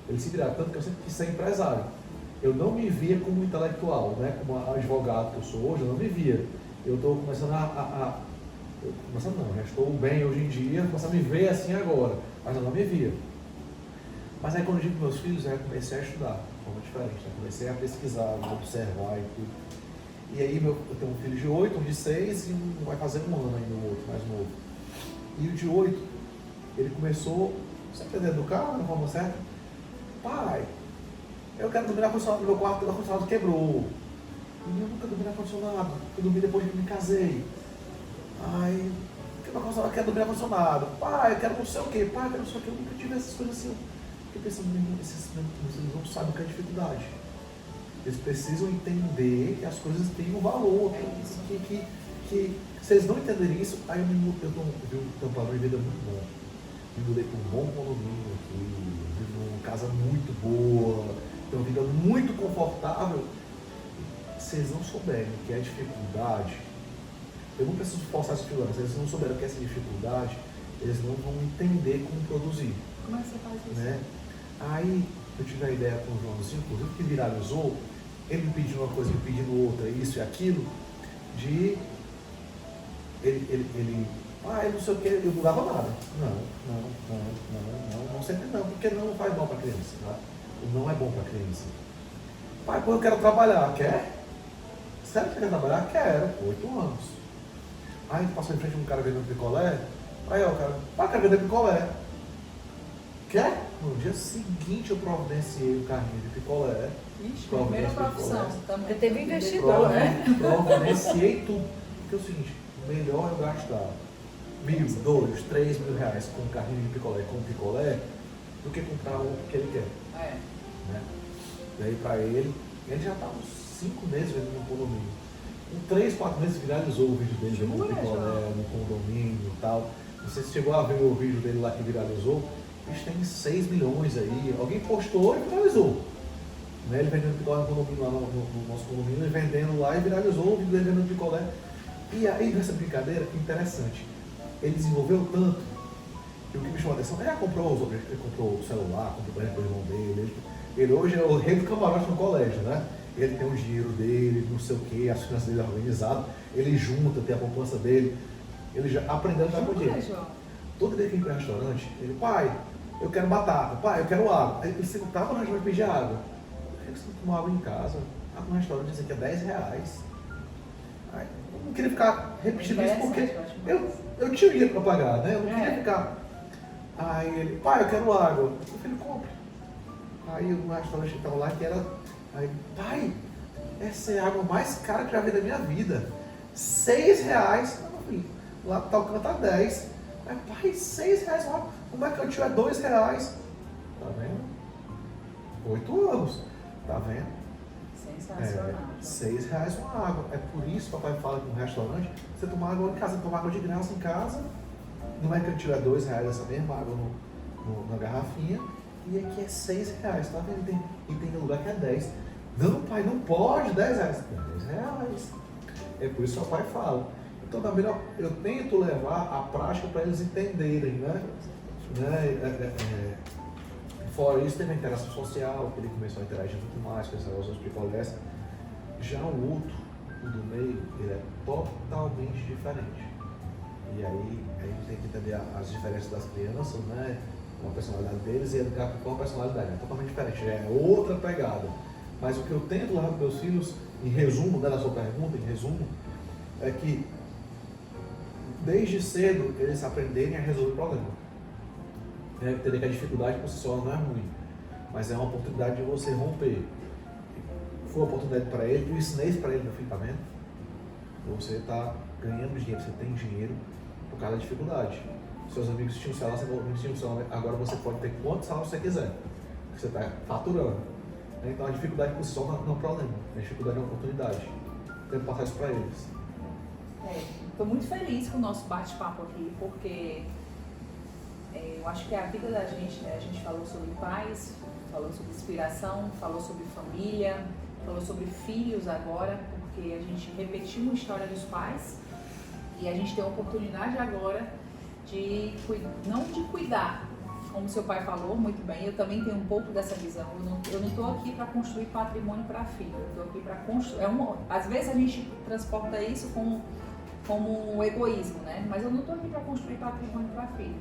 Speaker 3: Ele se viraram, tanto que eu sempre quis ser empresário. Eu não me via como intelectual, né? Como advogado que eu sou hoje, eu não me via. Eu estou começando já estou bem hoje em dia, começando a me ver assim agora, mas eu não me via. Mas aí quando eu digo para meus filhos, eu comecei a estudar de forma diferente, né? Comecei a pesquisar, a observar e tudo. E aí eu tenho um filho de 8, um de 6 e um vai fazer um ano ainda, o outro mais novo. E o de 8, ele começou, sempre dentro do carro, na forma certa: pai, eu quero dormir no ar-condicionado no meu quarto, porque o ar-condicionado quebrou. E eu nunca dormi no ar-condicionado, eu dormi depois que me casei. Ai, eu quero dormir no ar-condicionado. Pai, eu quero não sei o quê. Pai, eu quero não sei o quê. Eu nunca tive essas coisas assim. Porque pensando, esses meus não sabem o que é dificuldade. Eles precisam entender que as coisas têm um valor. Que se eles não entenderem isso, aí eu tenho um padrão de vida muito bom. Me mudei para um bom condomínio aqui, vivo numa casa muito boa, tenho uma vida muito confortável. Se eles não souberem o que é dificuldade, eu não preciso forçar essa dificuldade. Se eles não souberem o que é essa dificuldade, eles não vão entender como produzir.
Speaker 1: Como é que você faz isso?
Speaker 3: Né? Aí eu tive a ideia com o Joãozinho, inclusive, que viralizou, ele me pedindo uma coisa, me pedindo outra, isso e aquilo, de ele Não sei o que, eu não dava nada. Não sempre não, porque não faz mal para criança, tá? Não é bom para criança. Pai, pô, eu quero trabalhar, quer? Sério que você quer trabalhar? Quero, 8 anos. Aí passou em frente um cara vendendo picolé, aí ó, o cara, pai, quero vender picolé. Quer? No dia seguinte eu providenciei o carrinho de picolé.
Speaker 1: Ixi, primeira profissão.
Speaker 2: Porque teve investidor, né?
Speaker 3: Providenciei tudo. Porque é o seguinte, melhor eu gastar 1.000, 2.000, 3.000 reais com um carrinho de picolé, com um picolé, do que comprar outro que ele quer.
Speaker 1: É.
Speaker 3: Né? Daí pra ele já tá uns 5 meses vendendo no condomínio. Com 3, 4 meses viralizou o vídeo dele vendendo picolé no condomínio e tal. Você chegou a ver o vídeo dele lá que viralizou? Eles têm 6 milhões aí. Alguém postou e viralizou. Né? Ele vendendo picolé no condomínio lá no nosso condomínio, ele vendendo lá e viralizou o vídeo dele vendendo picolé. E aí nessa brincadeira, interessante, ele desenvolveu tanto que o que me chamou a atenção ele comprou o celular, comprou o irmão dele. Ele hoje é o rei do camarote no colégio, né? Ele tem o dinheiro dele, não sei o que, as finanças dele organizadas, ele junta, tem a poupança dele, ele já aprendeu a dar com dinheiro. Todo dia que ele vai para o restaurante, ele, pai, eu quero batata, pai, eu quero água. Aí ele sentava no restaurante e pedia água. Por que você não toma água em casa? Água no restaurante dizia que é 10 reais. Aí, eu não queria ficar repetindo isso porque eu tinha dinheiro para pagar, né? Eu não queria ficar. Aí ele, pai, eu quero água. Eu falei, compre. Aí no restaurante estava lá que era. Aí, pai, essa é a água mais cara que eu já vi da minha vida. 6 reais. Eu falei, lá tá o canto a 10. Aí, pai, 6 reais uma água. O mercantil é 2 reais. Tá vendo? 8 anos. Tá vendo?
Speaker 1: Sensacional.
Speaker 3: 6 reais uma água. É por isso que o papai fala que no restaurante, você toma água em casa, toma água de graça em casa. No mercantil é 2 reais essa mesma água na garrafinha. E aqui é 6 reais, tá vendo? E tem lugar que é 10. Não, pai, não pode, 10 reais. 10 reais. É por isso que o pai fala. Então, também eu tento levar a prática para eles entenderem, né? Fora isso, teve a interação social, que ele começou a interagir muito mais com essas outras picolés. Já o outro, o do meio, ele é totalmente diferente. E aí a gente tem que entender as diferenças das crianças, né? Com a personalidade deles e educar com a personalidade. É totalmente diferente, já é outra pegada. Mas o que eu tento levar para meus filhos, em resumo, né, da sua pergunta, em resumo, é que desde cedo eles aprenderem a resolver o problema. Entender que a dificuldade por si só não é ruim, mas é uma oportunidade de você romper. Foi uma oportunidade para ele, eu ensinei isso para ele, meu filho, tá vendo? Você está ganhando dinheiro, você tem dinheiro por causa da dificuldade. Seus amigos tinham celular, você não tinha um celular, agora você pode ter quantos salários você quiser, você está faturando. Então a dificuldade por si só não é um problema, a dificuldade é uma oportunidade. Tenho que passar isso para eles.
Speaker 1: Estou muito feliz com o nosso bate-papo aqui, porque eu acho que a vida da gente, né? A gente falou sobre pais, falou sobre inspiração, falou sobre família, falou sobre filhos agora, porque a gente repetiu uma história dos pais e a gente tem a oportunidade agora de não de cuidar, como seu pai falou muito bem, eu também tenho um pouco dessa visão. Eu não estou aqui para construir patrimônio para filho, eu estou aqui para construir. Às vezes a gente transporta isso como um egoísmo, né? Mas eu não estou aqui para construir patrimônio para filho.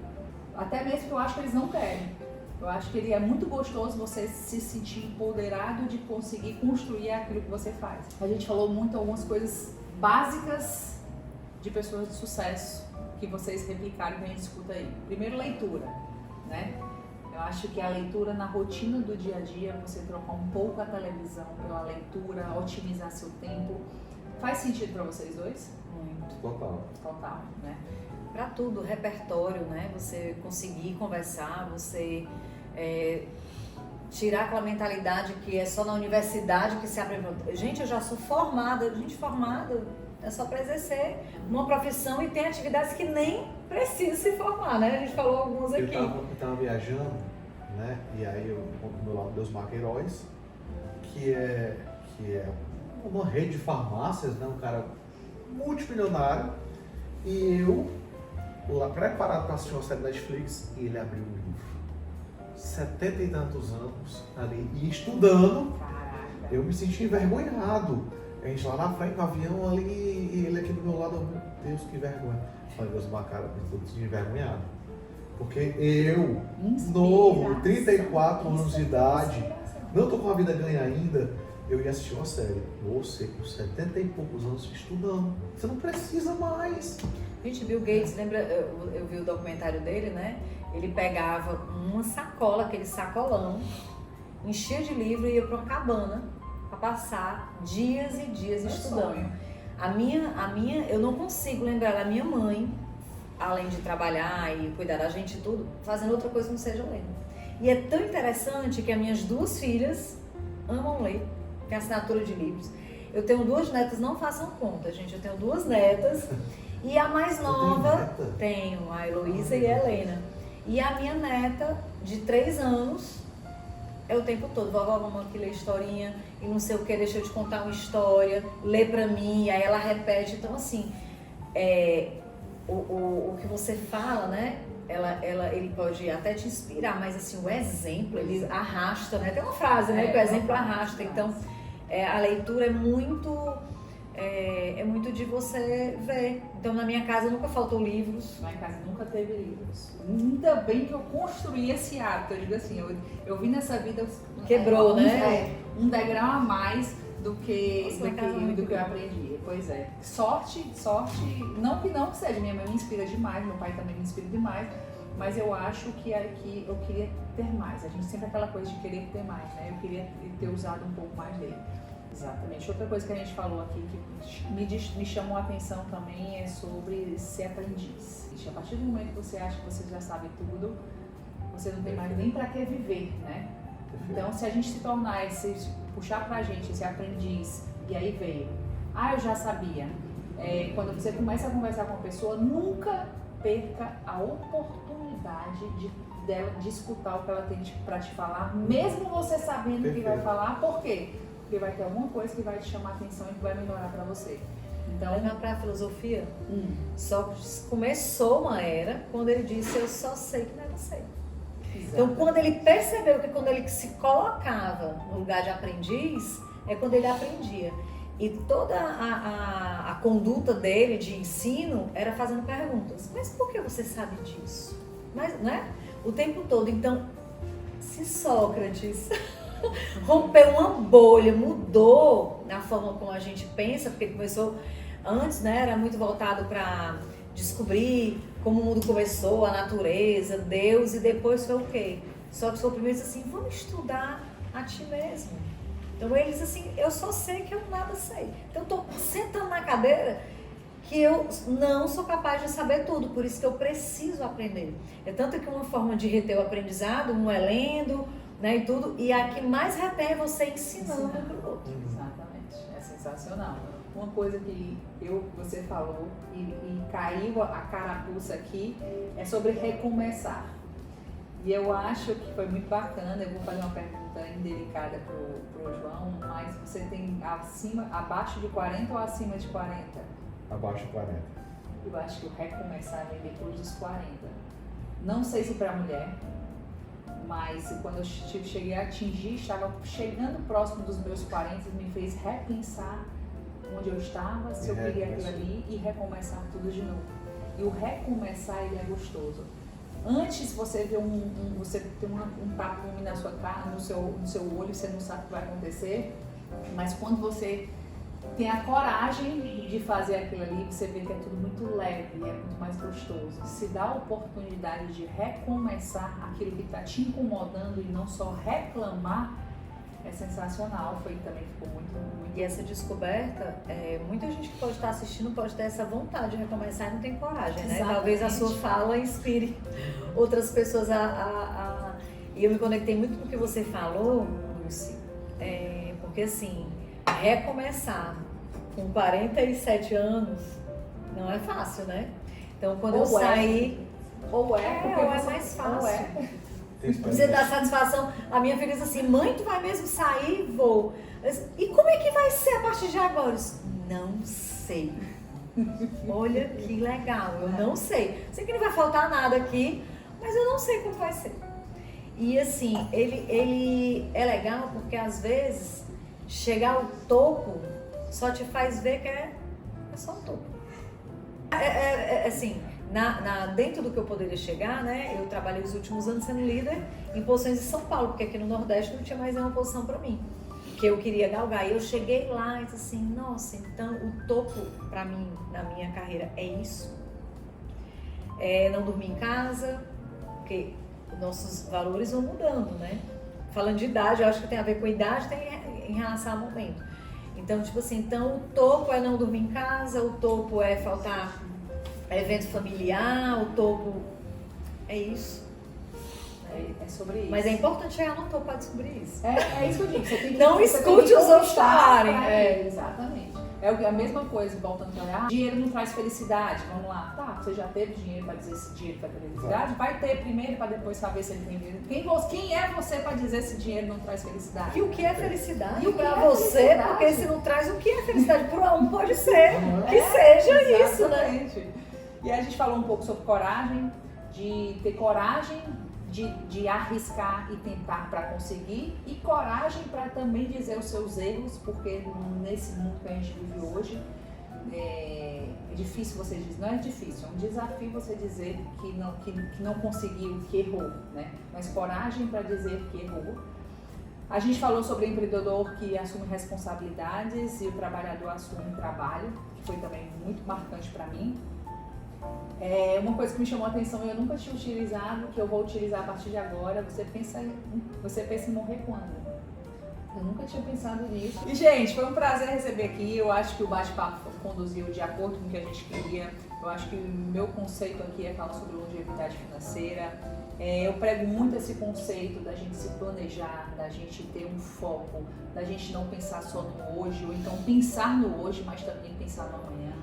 Speaker 1: Até mesmo que eu acho que eles não querem. Eu acho que é muito gostoso você se sentir empoderado de conseguir construir aquilo que você faz. A gente falou muito algumas coisas básicas de pessoas de sucesso que vocês replicaram que a gente escuta aí. Primeiro, leitura, né? Eu acho que a leitura na rotina do dia a dia, você trocar um pouco a televisão pela leitura, otimizar seu tempo, faz sentido para vocês dois?
Speaker 2: Muito.
Speaker 3: Total,
Speaker 2: né? Para tudo, repertório, né? Você conseguir conversar, você tirar aquela mentalidade que é só na universidade que se aprende. Gente, eu já sou formada, é só para exercer uma profissão e tem atividades que nem precisa se formar, né? A gente falou algumas aqui.
Speaker 3: Eu estava viajando, né? E aí eu encontro do meu lado Deus Maqueiroz, que é uma rede de farmácias, né? Um cara multimilionário, e eu lá preparado para assistir uma série da Netflix, e ele abriu um livro. 70 e tantos anos ali, e estudando.
Speaker 1: Caraca.
Speaker 3: Eu me senti envergonhado A gente lá na frente, no avião ali, e ele aqui do meu lado, meu Deus, que vergonha. Falei, Deus, uma cara, eu tô envergonhado. Porque eu, novo, 34 anos de idade, não tô com a vida ganha ainda, eu ia assistir uma série. Você, com 70 e poucos anos, estudando. Você não precisa mais.
Speaker 2: Gente, Bill Gates, lembra, eu vi o documentário dele, né? Ele pegava uma sacola, aquele sacolão, enchia de livro e ia para uma cabana para passar dias e dias estudando. A minha, eu não consigo lembrar da minha mãe, além de trabalhar e cuidar da gente e tudo, fazendo outra coisa que não seja lendo. E é tão interessante que as minhas 2 filhas amam ler, tem assinatura de livros. Eu tenho 2 netas, não façam conta, gente, eu tenho 2 netas. E a mais nova, tenho a Heloísa e a Helena. E a minha neta, de 3 anos, é o tempo todo, vovó, mamãe que lê historinha e não sei o que, deixa eu te contar uma história, lê pra mim, aí ela repete. Então, assim, o que você fala, né, ele pode até te inspirar, mas assim, o exemplo, ele arrasta, né? Tem uma frase, né, que o exemplo arrasta. Então, a leitura é muito de você ver. Então, na minha casa nunca faltou livros.
Speaker 1: Na minha casa nunca teve livros. Ainda bem que eu construí esse hábito. Eu digo assim, eu vim nessa vida...
Speaker 2: Quebrou, né?
Speaker 1: Um degrau a mais do que eu aprendi. Pois é. Sorte, não que seja. Minha mãe me inspira demais, meu pai também me inspira demais. Mas eu acho que eu queria ter mais. A gente sempre aquela coisa de querer ter mais, né? Eu queria ter usado um pouco mais dele. Exatamente. Outra coisa que a gente falou aqui que me chamou a atenção também é sobre ser aprendiz. A partir do momento que você acha que você já sabe tudo, você não tem mais nem para que viver, né? Então, se a gente se tornar puxar pra gente esse aprendiz, e aí veio, eu já sabia. Quando você começa a conversar com a pessoa, nunca perca a oportunidade de escutar o que ela tem para te falar, mesmo você sabendo o que vai falar. Por quê? Porque vai ter alguma coisa que vai te chamar a atenção e que vai melhorar para você. Então,
Speaker 2: olhando para a filosofia, só começou uma era quando ele disse, eu só sei que não sei. Então, quando ele percebeu que quando ele se colocava no lugar de aprendiz, é quando ele aprendia. E toda a conduta dele de ensino era fazendo perguntas. Mas por que você sabe disso? Mas, né? O tempo todo. Então, se Sócrates rompeu uma bolha, mudou na forma como a gente pensa, porque ele começou antes, né? Era muito voltado para descobrir como o mundo começou, a natureza, Deus, e depois foi o quê? Só que foi o primeiro disse assim, vamos estudar a ti mesmo. Então eles assim, eu só sei que eu nada sei. Então eu tô sentando na cadeira que eu não sou capaz de saber tudo, por isso que eu preciso aprender. É tanto que uma forma de reter o aprendizado, um é lendo, né, e tudo, e a que mais retém é você ensinando para o outro.
Speaker 1: Exatamente, é sensacional. Uma coisa que você falou e caiu a carapuça aqui é sobre recomeçar. E eu acho que foi muito bacana. Eu vou fazer uma pergunta indelicada pro João, mas você tem abaixo de 40 ou acima de 40?
Speaker 3: Abaixo de 40.
Speaker 1: Eu acho que o recomeçar vem depois dos 40. Não sei se para mulher, mas quando eu cheguei a atingir, estava chegando próximo dos meus 40, me fez repensar onde eu estava, se eu queria aquilo ali e recomeçar tudo de novo. E o recomeçar, ele é gostoso. Antes você vê você tem um tapume na sua cara, no seu olho, você não sabe o que vai acontecer, mas quando você tem a coragem de fazer aquilo ali, você vê que é tudo muito leve, é muito mais gostoso. Se dá a oportunidade de recomeçar aquilo que está te incomodando e não só reclamar, é sensacional. Também ficou muito.
Speaker 2: E essa descoberta, muita gente que pode estar assistindo pode ter essa vontade de recomeçar e não tem coragem, né?
Speaker 1: Exatamente.
Speaker 2: Talvez a sua fala inspire outras pessoas E eu me conectei muito com o que você falou, Lucy, porque assim, recomeçar com 47 anos não é fácil, né? Então quando eu saí...
Speaker 1: Ou é
Speaker 2: mais fácil.
Speaker 1: Ou é.
Speaker 2: Você dá satisfação. A minha filha diz assim, mãe, tu vai mesmo sair? Vou. Disse, e como é que vai ser a partir de agora? Eu disse, não sei. Olha que legal, eu não sei. Sei que não vai faltar nada aqui, mas eu não sei como vai ser. E assim, ele é legal porque às vezes chegar ao topo só te faz ver que é só um topo. Assim, dentro do que eu poderia chegar, né? Eu trabalhei os últimos anos sendo líder em posições em São Paulo, porque aqui no Nordeste não tinha mais nenhuma posição para mim, que eu queria galgar. E eu cheguei lá e disse assim, nossa, então o topo para mim, na minha carreira, é isso. Não dormir em casa, porque nossos valores vão mudando, né? Falando de idade, eu acho que tem a ver com idade, tem em relação ao momento. Então, tipo assim, então o topo é não dormir em casa, o topo é faltar evento familiar, o topo é isso.
Speaker 1: É sobre isso.
Speaker 2: Mas é importante chegar no topo para descobrir isso.
Speaker 1: É isso que eu digo. Você tem que,
Speaker 2: Não escute os outros falarem.
Speaker 1: Exatamente. É a mesma coisa, voltando para olhar. Dinheiro não traz felicidade. Vamos lá. Tá, você já teve dinheiro para dizer se dinheiro traz felicidade? Vai ter primeiro para depois saber se ele tem dinheiro. Quem é você para dizer se dinheiro não traz felicidade?
Speaker 2: E o que é felicidade?
Speaker 1: E o que
Speaker 2: para
Speaker 1: é
Speaker 2: você,
Speaker 1: felicidade?
Speaker 2: porque se não traz, o que é felicidade? Para um pode ser que seja isso, né?
Speaker 1: Exatamente. E aí a gente falou um pouco sobre coragem, de ter coragem de arriscar e tentar para conseguir, e coragem para também dizer os seus erros, porque nesse mundo que a gente vive hoje, é difícil você dizer, não é difícil, é um desafio você dizer que não conseguiu, que errou, né? Mas coragem para dizer que errou. A gente falou sobre o empreendedor que assume responsabilidades e o trabalhador assume trabalho, que foi também muito marcante para mim. Uma coisa que me chamou a atenção e eu nunca tinha utilizado, que eu vou utilizar a partir de agora, você pensa em morrer quando? Eu nunca tinha pensado nisso. E, gente, foi um prazer receber aqui. Eu acho que o bate-papo conduziu de acordo com o que a gente queria. Eu acho que o meu conceito aqui é falar sobre longevidade financeira. Eu prego muito esse conceito da gente se planejar, da gente ter um foco, da gente não pensar só no hoje, ou então pensar no hoje, mas também pensar no amanhã.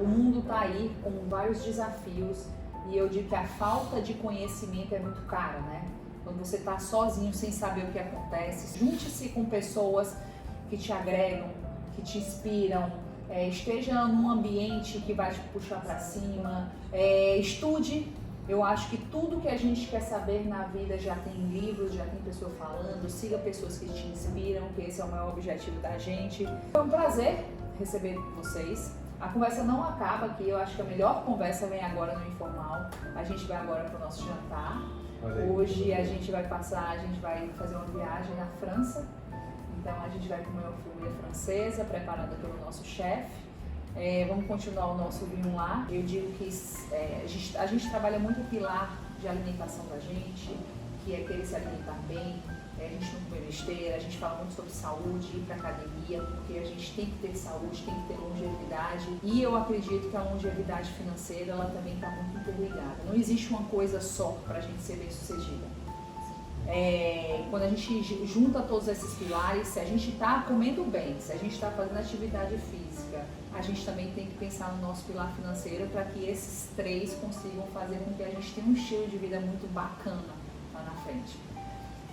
Speaker 1: O mundo está aí com vários desafios e eu digo que a falta de conhecimento é muito cara, né? Quando você está sozinho, sem saber o que acontece, junte-se com pessoas que te agregam, que te inspiram, esteja num ambiente que vai te puxar para cima, estude. Eu acho que tudo que a gente quer saber na vida já tem livros, já tem pessoas falando, siga pessoas que te inspiram, que esse é o maior objetivo da gente. Foi um prazer receber vocês. A conversa não acaba aqui, eu acho que a melhor conversa vem agora no informal. A gente vai agora para o nosso jantar. Hoje a gente vai fazer uma viagem na França. Então a gente vai comer uma comida francesa preparada pelo nosso chefe. Vamos continuar o nosso vinho lá. Eu digo que a gente trabalha muito o pilar de alimentação da gente, que é querer se alimentar bem. A gente não comer besteira, a gente fala muito sobre saúde, ir para academia, porque a gente tem que ter saúde, tem que ter longevidade. E eu acredito que a longevidade financeira, ela também está muito interligada. Não existe uma coisa só para a gente ser bem sucedida. Quando a gente junta todos esses pilares, se a gente está comendo bem, se a gente está fazendo atividade física, a gente também tem que pensar no nosso pilar financeiro para que esses três consigam fazer com que a gente tenha um estilo de vida muito bacana lá na frente.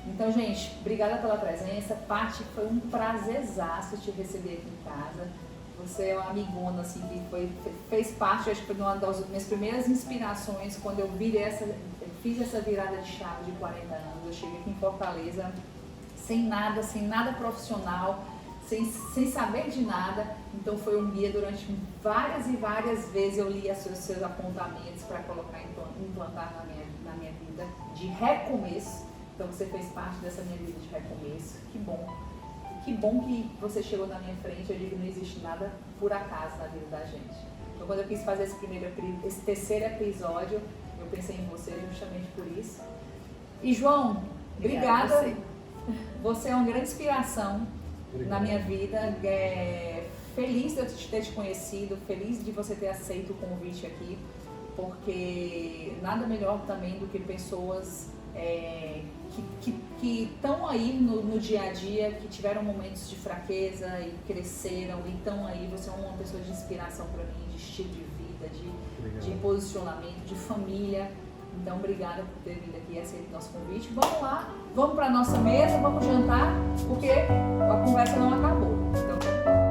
Speaker 1: Então, gente, obrigada pela presença. Paty, foi um prazerzaço te receber aqui em casa. Você é uma amigona, assim, que fez parte, acho que foi uma das minhas primeiras inspirações quando eu fiz essa virada de chave de 40 anos. Eu cheguei aqui em Fortaleza sem nada profissional, sem saber de nada. Então foi um guia durante várias e várias vezes eu li seus apontamentos para implantar na minha vida de recomeço. Então você fez parte dessa minha vida de recomeço. Que bom. Que bom que você chegou na minha frente. Eu digo que não existe nada por acaso na vida da gente. Então quando eu quis fazer esse terceiro episódio, eu pensei em você justamente por isso. E João, obrigada. Você é uma grande inspiração na minha vida. Feliz de eu ter te conhecido, feliz de você ter aceito o convite aqui, porque nada melhor também do que pessoas que estão aí no dia a dia, que tiveram momentos de fraqueza e cresceram, e estão aí. Você é uma pessoa de inspiração para mim, de estilo de vida, de posicionamento, de família. Então, obrigada por ter vindo aqui e aceitar o nosso convite. Vamos lá, vamos para a nossa mesa, vamos jantar, porque a conversa não acabou. Então,